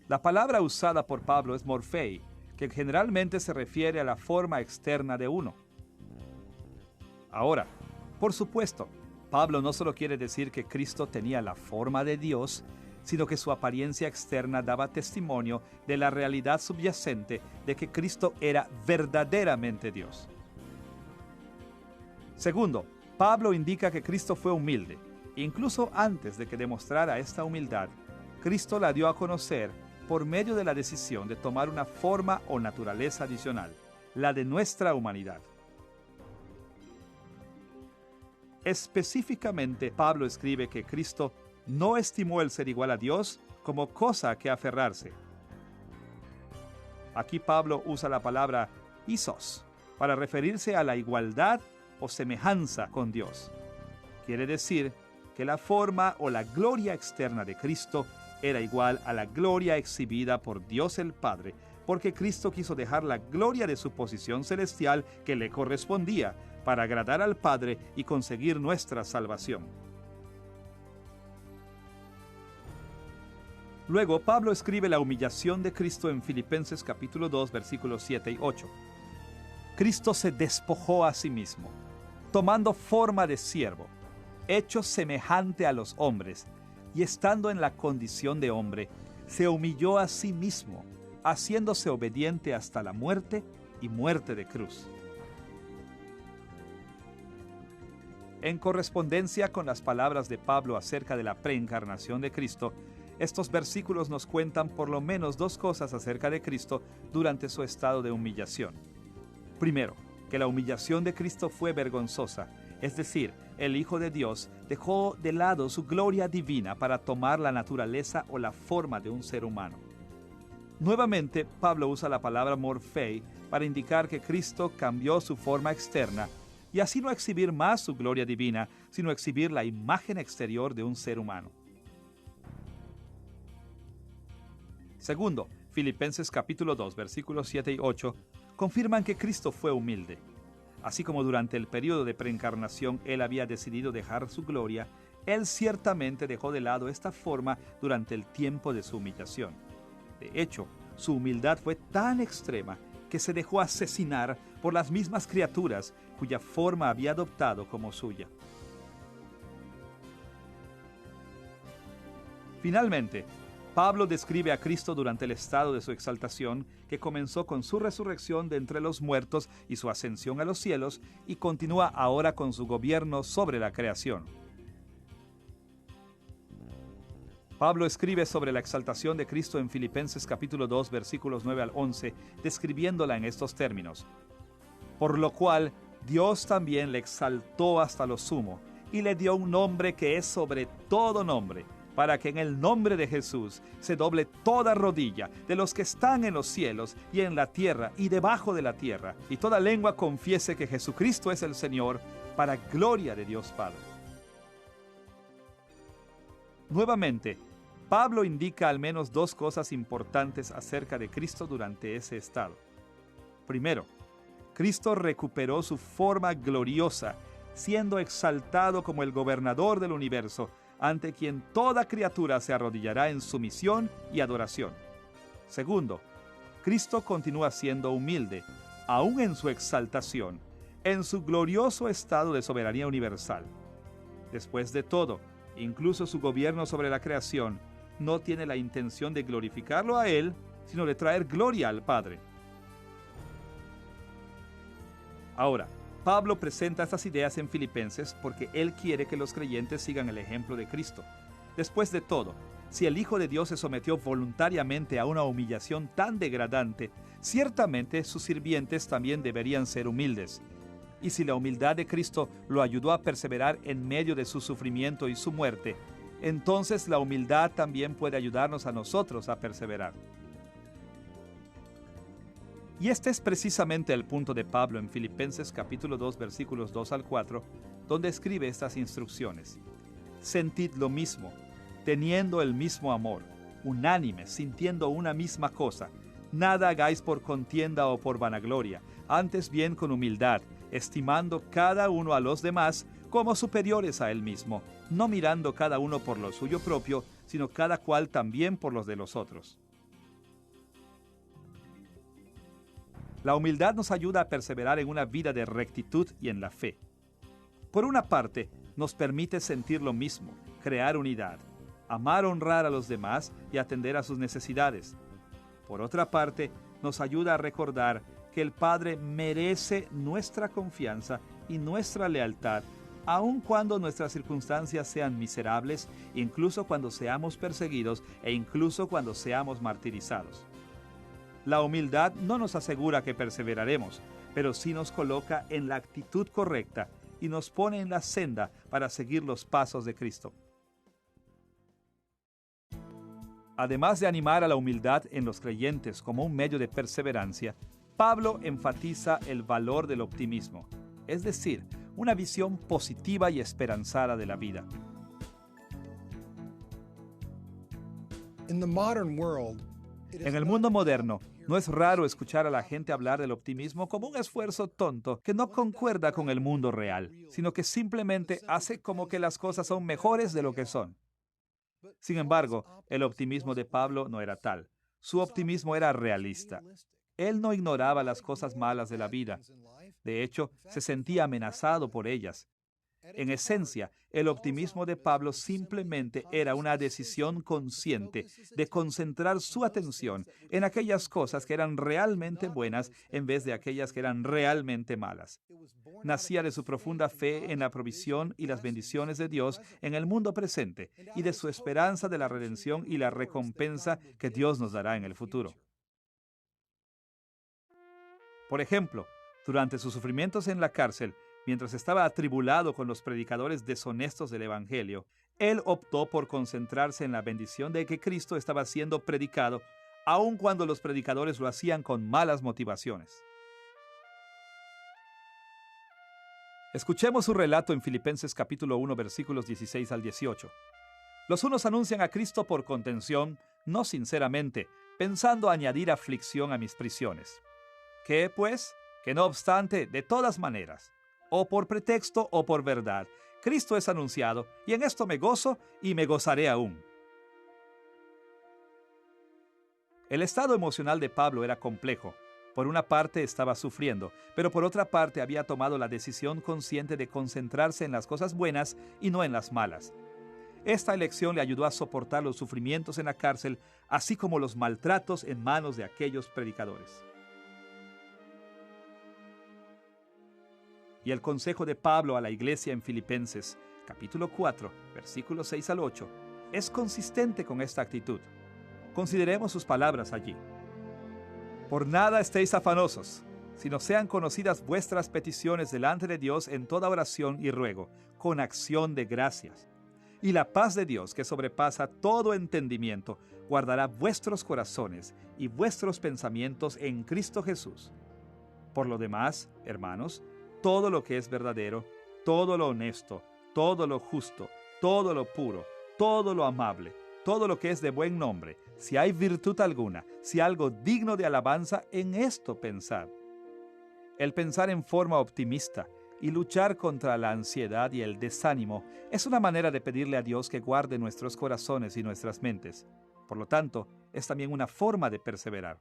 La palabra usada por Pablo es morphei, que generalmente se refiere a la forma externa de uno. Ahora, por supuesto, Pablo no solo quiere decir que Cristo tenía la forma de Dios, sino que su apariencia externa daba testimonio de la realidad subyacente de que Cristo era verdaderamente Dios. Segundo, Pablo indica que Cristo fue humilde. Incluso antes de que demostrara esta humildad, Cristo la dio a conocer por medio de la decisión de tomar una forma o naturaleza adicional, la de nuestra humanidad. Específicamente, Pablo escribe que Cristo no estimó el ser igual a Dios como cosa a que aferrarse. Aquí Pablo usa la palabra isos para referirse a la igualdad o semejanza con Dios. Quiere decir que la forma o la gloria externa de Cristo era igual a la gloria exhibida por Dios el Padre, porque Cristo quiso dejar la gloria de su posición celestial que le correspondía para agradar al Padre y conseguir nuestra salvación. Luego, Pablo escribe la humillación de Cristo en Filipenses capítulo 2, versículos 7 y 8. Cristo se despojó a sí mismo, tomando forma de siervo, hecho semejante a los hombres, y estando en la condición de hombre, se humilló a sí mismo, haciéndose obediente hasta la muerte y muerte de cruz. En correspondencia con las palabras de Pablo acerca de la preencarnación de Cristo, estos versículos nos cuentan por lo menos 2 cosas acerca de Cristo durante su estado de humillación. Primero, que la humillación de Cristo fue vergonzosa, es decir, el Hijo de Dios dejó de lado su gloria divina para tomar la naturaleza o la forma de un ser humano. Nuevamente, Pablo usa la palabra morphei para indicar que Cristo cambió su forma externa y así no exhibir más su gloria divina, sino exhibir la imagen exterior de un ser humano. Segundo, Filipenses capítulo 2, versículos 7 y 8, confirman que Cristo fue humilde. Así como durante el periodo de preencarnación Él había decidido dejar su gloria, Él ciertamente dejó de lado esta forma durante el tiempo de su humillación. De hecho, su humildad fue tan extrema que se dejó asesinar por las mismas criaturas cuya forma había adoptado como suya. Finalmente, Pablo describe a Cristo durante el estado de su exaltación, que comenzó con su resurrección de entre los muertos y su ascensión a los cielos, y continúa ahora con su gobierno sobre la creación. Pablo escribe sobre la exaltación de Cristo en Filipenses capítulo 2, versículos 9 al 11, describiéndola en estos términos: por lo cual Dios también le exaltó hasta lo sumo y le dio un nombre que es sobre todo nombre, para que en el nombre de Jesús se doble toda rodilla de los que están en los cielos y en la tierra y debajo de la tierra, y toda lengua confiese que Jesucristo es el Señor, para gloria de Dios Padre. Nuevamente, Pablo indica al menos dos cosas importantes acerca de Cristo durante ese estado. Primero, Cristo recuperó su forma gloriosa, siendo exaltado como el gobernador del universo, ante quien toda criatura se arrodillará en sumisión y adoración. Segundo, Cristo continúa siendo humilde, aún en su exaltación, en su glorioso estado de soberanía universal. Después de todo, incluso su gobierno sobre la creación no tiene la intención de glorificarlo a Él, sino de traer gloria al Padre. Ahora, Pablo presenta estas ideas en Filipenses porque él quiere que los creyentes sigan el ejemplo de Cristo. Después de todo, si el Hijo de Dios se sometió voluntariamente a una humillación tan degradante, ciertamente sus sirvientes también deberían ser humildes. Y si la humildad de Cristo lo ayudó a perseverar en medio de su sufrimiento y su muerte, entonces la humildad también puede ayudarnos a nosotros a perseverar. Y este es precisamente el punto de Pablo en Filipenses capítulo 2, versículos 2 al 4, donde escribe estas instrucciones. Sentid lo mismo, teniendo el mismo amor, unánimes, sintiendo una misma cosa. Nada hagáis por contienda o por vanagloria, antes bien con humildad, estimando cada uno a los demás como superiores a él mismo, no mirando cada uno por lo suyo propio, sino cada cual también por los de los otros. La humildad nos ayuda a perseverar en una vida de rectitud y en la fe. Por una parte, nos permite sentir lo mismo, crear unidad, amar, honrar a los demás y atender a sus necesidades. Por otra parte, nos ayuda a recordar que el Padre merece nuestra confianza y nuestra lealtad, aun cuando nuestras circunstancias sean miserables, incluso cuando seamos perseguidos e incluso cuando seamos martirizados. La humildad no nos asegura que perseveraremos, pero sí nos coloca en la actitud correcta y nos pone en la senda para seguir los pasos de Cristo. Además de animar a la humildad en los creyentes como un medio de perseverancia, Pablo enfatiza el valor del optimismo, es decir, una visión positiva y esperanzada de la vida. En el mundo moderno, no es raro escuchar a la gente hablar del optimismo como un esfuerzo tonto que no concuerda con el mundo real, sino que simplemente hace como que las cosas son mejores de lo que son. Sin embargo, el optimismo de Pablo no era tal. Su optimismo era realista. Él no ignoraba las cosas malas de la vida. De hecho, se sentía amenazado por ellas. En esencia, el optimismo de Pablo simplemente era una decisión consciente de concentrar su atención en aquellas cosas que eran realmente buenas en vez de aquellas que eran realmente malas. Nacía de su profunda fe en la provisión y las bendiciones de Dios en el mundo presente y de su esperanza de la redención y la recompensa que Dios nos dará en el futuro. Por ejemplo, durante sus sufrimientos en la cárcel, mientras estaba atribulado con los predicadores deshonestos del Evangelio, él optó por concentrarse en la bendición de que Cristo estaba siendo predicado, aun cuando los predicadores lo hacían con malas motivaciones. Escuchemos su relato en Filipenses capítulo 1, versículos 16 al 18. Los unos anuncian a Cristo por contención, no sinceramente, pensando añadir aflicción a mis prisiones. ¿Qué, pues? Que no obstante, de todas maneras, o por pretexto o por verdad, Cristo es anunciado, y en esto me gozo y me gozaré aún. El estado emocional de Pablo era complejo. Por una parte estaba sufriendo, pero por otra parte había tomado la decisión consciente de concentrarse en las cosas buenas y no en las malas. Esta elección le ayudó a soportar los sufrimientos en la cárcel, así como los maltratos en manos de aquellos predicadores. Y el consejo de Pablo a la iglesia en Filipenses, capítulo 4, versículos 6 al 8, es consistente con esta actitud. Consideremos sus palabras allí. Por nada estéis afanosos, sino sean conocidas vuestras peticiones delante de Dios en toda oración y ruego, con acción de gracias. Y la paz de Dios, que sobrepasa todo entendimiento, guardará vuestros corazones y vuestros pensamientos en Cristo Jesús. Por lo demás, hermanos, todo lo que es verdadero, todo lo honesto, todo lo justo, todo lo puro, todo lo amable, todo lo que es de buen nombre, si hay virtud alguna, si algo digno de alabanza, en esto pensad. El pensar en forma optimista y luchar contra la ansiedad y el desánimo es una manera de pedirle a Dios que guarde nuestros corazones y nuestras mentes. Por lo tanto, es también una forma de perseverar.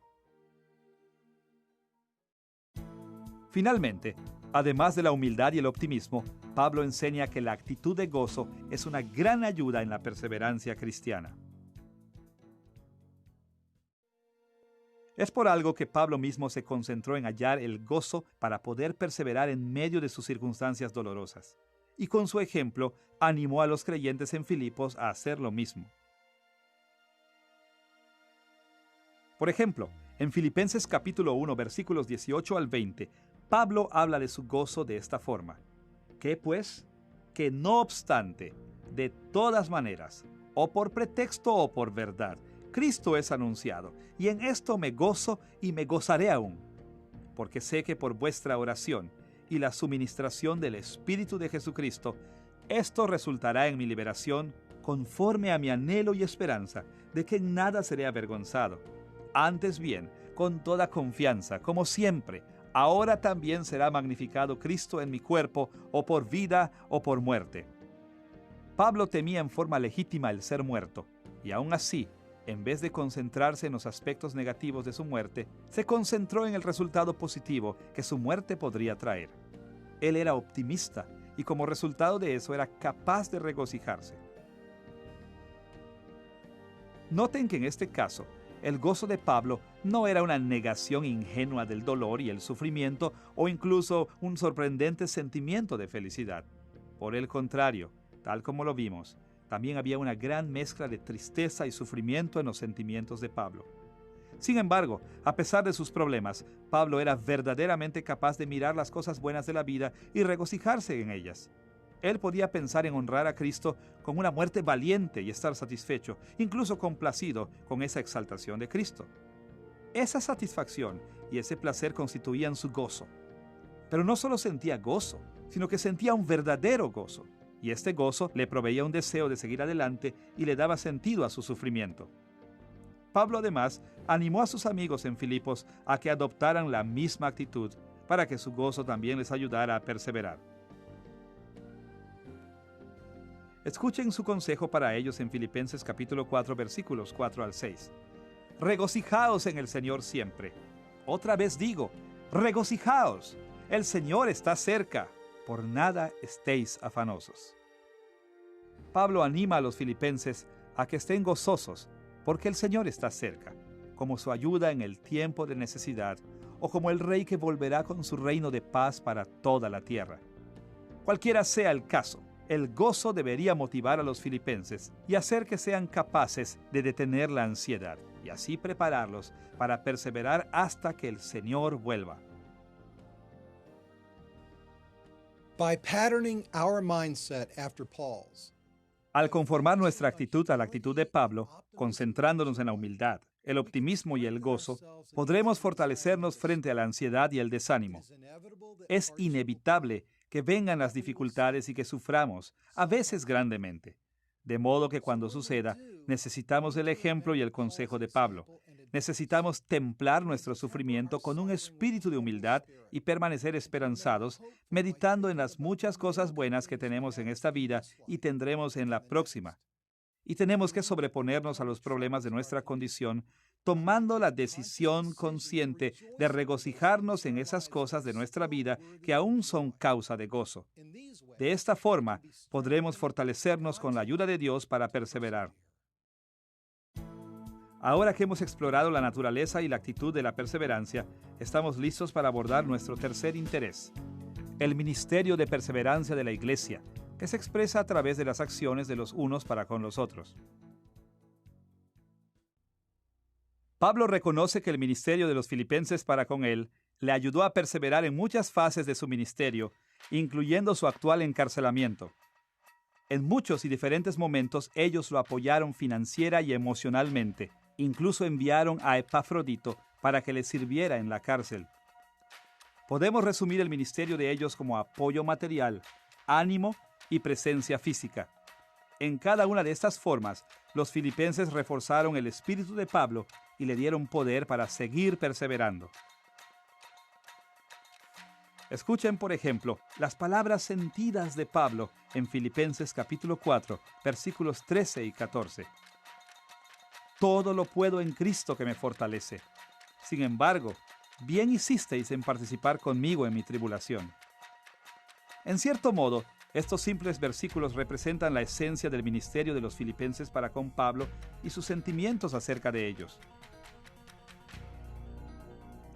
Finalmente, además de la humildad y el optimismo, Pablo enseña que la actitud de gozo es una gran ayuda en la perseverancia cristiana. Es por algo que Pablo mismo se concentró en hallar el gozo para poder perseverar en medio de sus circunstancias dolorosas. Y con su ejemplo, animó a los creyentes en Filipos a hacer lo mismo. Por ejemplo, en Filipenses capítulo 1, versículos 18 al 20, Pablo habla de su gozo de esta forma. ¿Qué pues? Que no obstante, de todas maneras, o por pretexto o por verdad, Cristo es anunciado, y en esto me gozo y me gozaré aún, porque sé que por vuestra oración y la suministración del Espíritu de Jesucristo, esto resultará en mi liberación, conforme a mi anhelo y esperanza de que en nada seré avergonzado. Antes bien, con toda confianza, como siempre, ahora también será magnificado Cristo en mi cuerpo, o por vida o por muerte. Pablo temía en forma legítima el ser muerto, y aún así, en vez de concentrarse en los aspectos negativos de su muerte, se concentró en el resultado positivo que su muerte podría traer. Él era optimista y como resultado de eso era capaz de regocijarse. Noten que en este caso, el gozo de Pablo no era una negación ingenua del dolor y el sufrimiento o incluso un sorprendente sentimiento de felicidad. Por el contrario, tal como lo vimos, también había una gran mezcla de tristeza y sufrimiento en los sentimientos de Pablo. Sin embargo, a pesar de sus problemas, Pablo era verdaderamente capaz de mirar las cosas buenas de la vida y regocijarse en ellas. Él podía pensar en honrar a Cristo con una muerte valiente y estar satisfecho, incluso complacido con esa exaltación de Cristo. Esa satisfacción y ese placer constituían su gozo. Pero no solo sentía gozo, sino que sentía un verdadero gozo. Y este gozo le proveía un deseo de seguir adelante y le daba sentido a su sufrimiento. Pablo además animó a sus amigos en Filipos a que adoptaran la misma actitud para que su gozo también les ayudara a perseverar. Escuchen su consejo para ellos en Filipenses capítulo 4 versículos 4 al 6. Regocijaos en el Señor siempre. Otra vez digo, regocijaos. El Señor está cerca. Por nada estéis afanosos. Pablo anima a los filipenses a que estén gozosos, porque el Señor está cerca, como su ayuda en el tiempo de necesidad, o como el Rey que volverá con su reino de paz para toda la tierra. Cualquiera sea el caso, el gozo debería motivar a los filipenses y hacer que sean capaces de detener la ansiedad, y así prepararlos para perseverar hasta que el Señor vuelva. By patterning our mindset after Paul's, Al conformar nuestra actitud a la actitud de Pablo, concentrándonos en la humildad, el optimismo y el gozo, podremos fortalecernos frente a la ansiedad y el desánimo. Es inevitable que vengan las dificultades y que suframos, a veces grandemente. De modo que cuando suceda, necesitamos el ejemplo y el consejo de Pablo. Necesitamos templar nuestro sufrimiento con un espíritu de humildad y permanecer esperanzados, meditando en las muchas cosas buenas que tenemos en esta vida y tendremos en la próxima. Y tenemos que sobreponernos a los problemas de nuestra condición, tomando la decisión consciente de regocijarnos en esas cosas de nuestra vida que aún son causa de gozo. De esta forma, podremos fortalecernos con la ayuda de Dios para perseverar. Ahora que hemos explorado la naturaleza y la actitud de la perseverancia, estamos listos para abordar nuestro tercer interés, el ministerio de perseverancia de la Iglesia, que se expresa a través de las acciones de los unos para con los otros. Pablo reconoce que el ministerio de los filipenses para con él le ayudó a perseverar en muchas fases de su ministerio, incluyendo su actual encarcelamiento. En muchos y diferentes momentos ellos lo apoyaron financiera y emocionalmente. Incluso enviaron a Epafrodito para que le sirviera en la cárcel. Podemos resumir el ministerio de ellos como apoyo material, ánimo y presencia física. En cada una de estas formas, los filipenses reforzaron el espíritu de Pablo y le dieron poder para seguir perseverando. Escuchen, por ejemplo, las palabras sentidas de Pablo en Filipenses capítulo 4, versículos 13 y 14. Todo lo puedo en Cristo que me fortalece. Sin embargo, bien hicisteis en participar conmigo en mi tribulación. En cierto modo, estos simples versículos representan la esencia del ministerio de los filipenses para con Pablo y sus sentimientos acerca de ellos.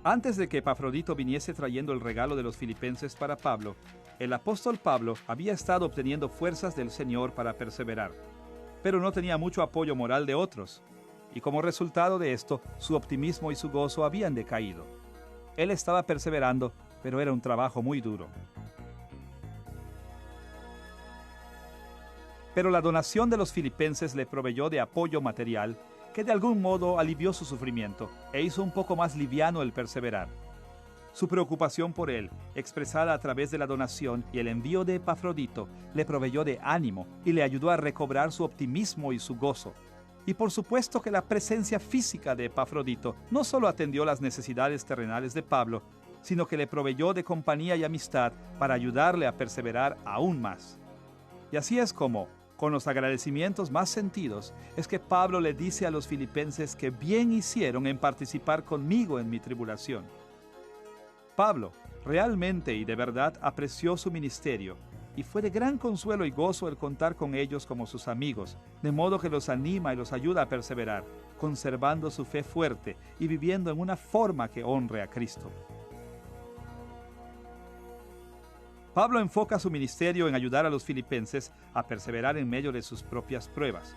Antes de que Epafrodito viniese trayendo el regalo de los filipenses para Pablo, el apóstol Pablo había estado obteniendo fuerzas del Señor para perseverar, pero no tenía mucho apoyo moral de otros, y como resultado de esto, su optimismo y su gozo habían decaído. Él estaba perseverando, pero era un trabajo muy duro. Pero la donación de los filipenses le proveyó de apoyo material que de algún modo alivió su sufrimiento e hizo un poco más liviano el perseverar. Su preocupación por él, expresada a través de la donación y el envío de Epafrodito, le proveyó de ánimo y le ayudó a recobrar su optimismo y su gozo. Y por supuesto que la presencia física de Epafrodito no solo atendió las necesidades terrenales de Pablo, sino que le proveyó de compañía y amistad para ayudarle a perseverar aún más. Y así es como, con los agradecimientos más sentidos, es que Pablo le dice a los filipenses que bien hicieron en participar conmigo en mi tribulación. Pablo realmente y de verdad apreció su ministerio, y fue de gran consuelo y gozo el contar con ellos como sus amigos, de modo que los anima y los ayuda a perseverar, conservando su fe fuerte y viviendo en una forma que honre a Cristo. Pablo enfoca su ministerio en ayudar a los filipenses a perseverar en medio de sus propias pruebas.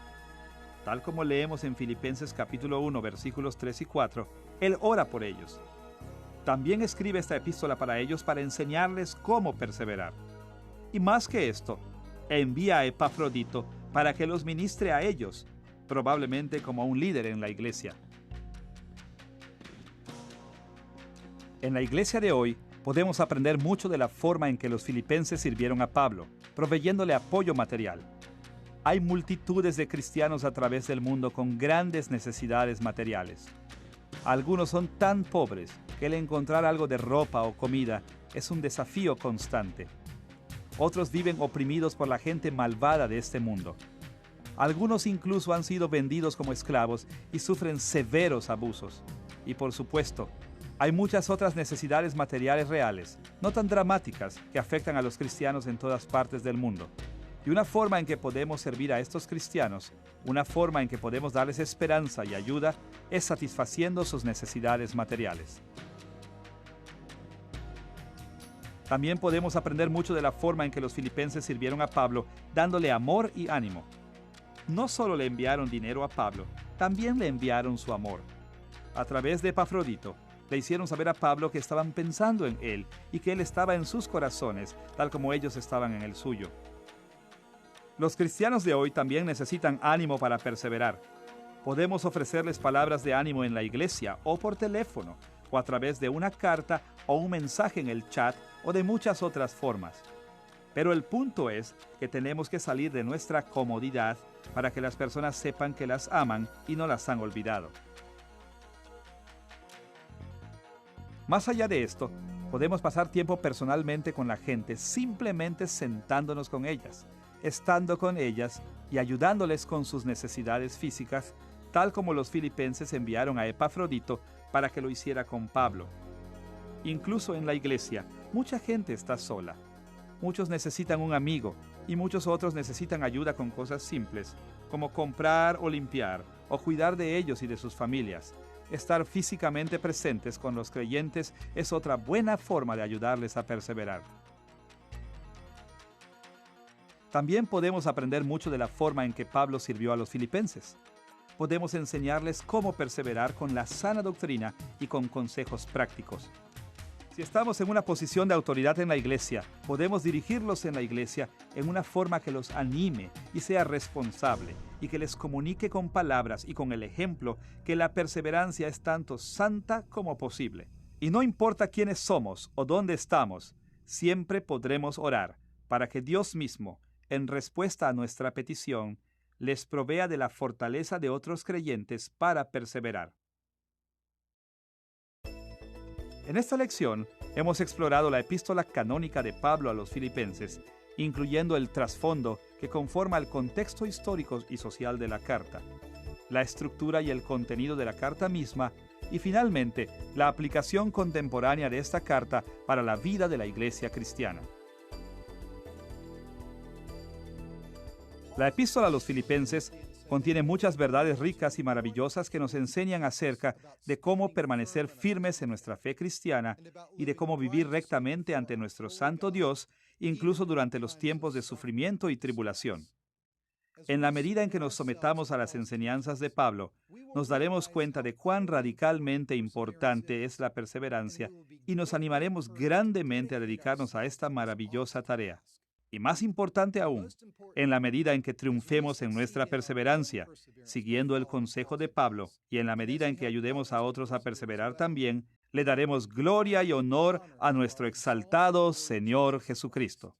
Tal como leemos en Filipenses capítulo 1, versículos 3 y 4, él ora por ellos. También escribe esta epístola para ellos para enseñarles cómo perseverar. Y más que esto, envía a Epafrodito para que los ministre a ellos, probablemente como un líder en la iglesia. En la iglesia de hoy, podemos aprender mucho de la forma en que los filipenses sirvieron a Pablo, proveyéndole apoyo material. Hay multitudes de cristianos a través del mundo con grandes necesidades materiales. Algunos son tan pobres que el encontrar algo de ropa o comida es un desafío constante. Otros viven oprimidos por la gente malvada de este mundo. Algunos incluso han sido vendidos como esclavos y sufren severos abusos. Y por supuesto, hay muchas otras necesidades materiales reales, no tan dramáticas, que afectan a los cristianos en todas partes del mundo. Y una forma en que podemos servir a estos cristianos, una forma en que podemos darles esperanza y ayuda, es satisfaciendo sus necesidades materiales. También podemos aprender mucho de la forma en que los filipenses sirvieron a Pablo, dándole amor y ánimo. No solo le enviaron dinero a Pablo, también le enviaron su amor. A través de Epafrodito, le hicieron saber a Pablo que estaban pensando en él y que él estaba en sus corazones, tal como ellos estaban en el suyo. Los cristianos de hoy también necesitan ánimo para perseverar. Podemos ofrecerles palabras de ánimo en la iglesia o por teléfono, o a través de una carta o un mensaje en el chat o de muchas otras formas. Pero el punto es que tenemos que salir de nuestra comodidad para que las personas sepan que las aman y no las han olvidado. Más allá de esto, podemos pasar tiempo personalmente con la gente, simplemente sentándonos con ellas, estando con ellas y ayudándoles con sus necesidades físicas, tal como los filipenses enviaron a Epafrodito para que lo hiciera con Pablo. Incluso en la iglesia, mucha gente está sola. Muchos necesitan un amigo y muchos otros necesitan ayuda con cosas simples, como comprar o limpiar, o cuidar de ellos y de sus familias. Estar físicamente presentes con los creyentes es otra buena forma de ayudarles a perseverar. También podemos aprender mucho de la forma en que Pablo sirvió a los filipenses. Podemos enseñarles cómo perseverar con la sana doctrina y con consejos prácticos. Si estamos en una posición de autoridad en la iglesia, podemos dirigirlos en la iglesia en una forma que los anime y sea responsable, y que les comunique con palabras y con el ejemplo que la perseverancia es tanto santa como posible. Y no importa quiénes somos o dónde estamos, siempre podremos orar para que Dios mismo, en respuesta a nuestra petición, les provea de la fortaleza de otros creyentes para perseverar. En esta lección hemos explorado la epístola canónica de Pablo a los Filipenses, incluyendo el trasfondo que conforma el contexto histórico y social de la carta, la estructura y el contenido de la carta misma, y finalmente la aplicación contemporánea de esta carta para la vida de la iglesia cristiana. La epístola a los Filipenses contiene muchas verdades ricas y maravillosas que nos enseñan acerca de cómo permanecer firmes en nuestra fe cristiana y de cómo vivir rectamente ante nuestro santo Dios, incluso durante los tiempos de sufrimiento y tribulación. En la medida en que nos sometamos a las enseñanzas de Pablo, nos daremos cuenta de cuán radicalmente importante es la perseverancia y nos animaremos grandemente a dedicarnos a esta maravillosa tarea. Y más importante aún, en la medida en que triunfemos en nuestra perseverancia, siguiendo el consejo de Pablo, y en la medida en que ayudemos a otros a perseverar también, le daremos gloria y honor a nuestro exaltado Señor Jesucristo.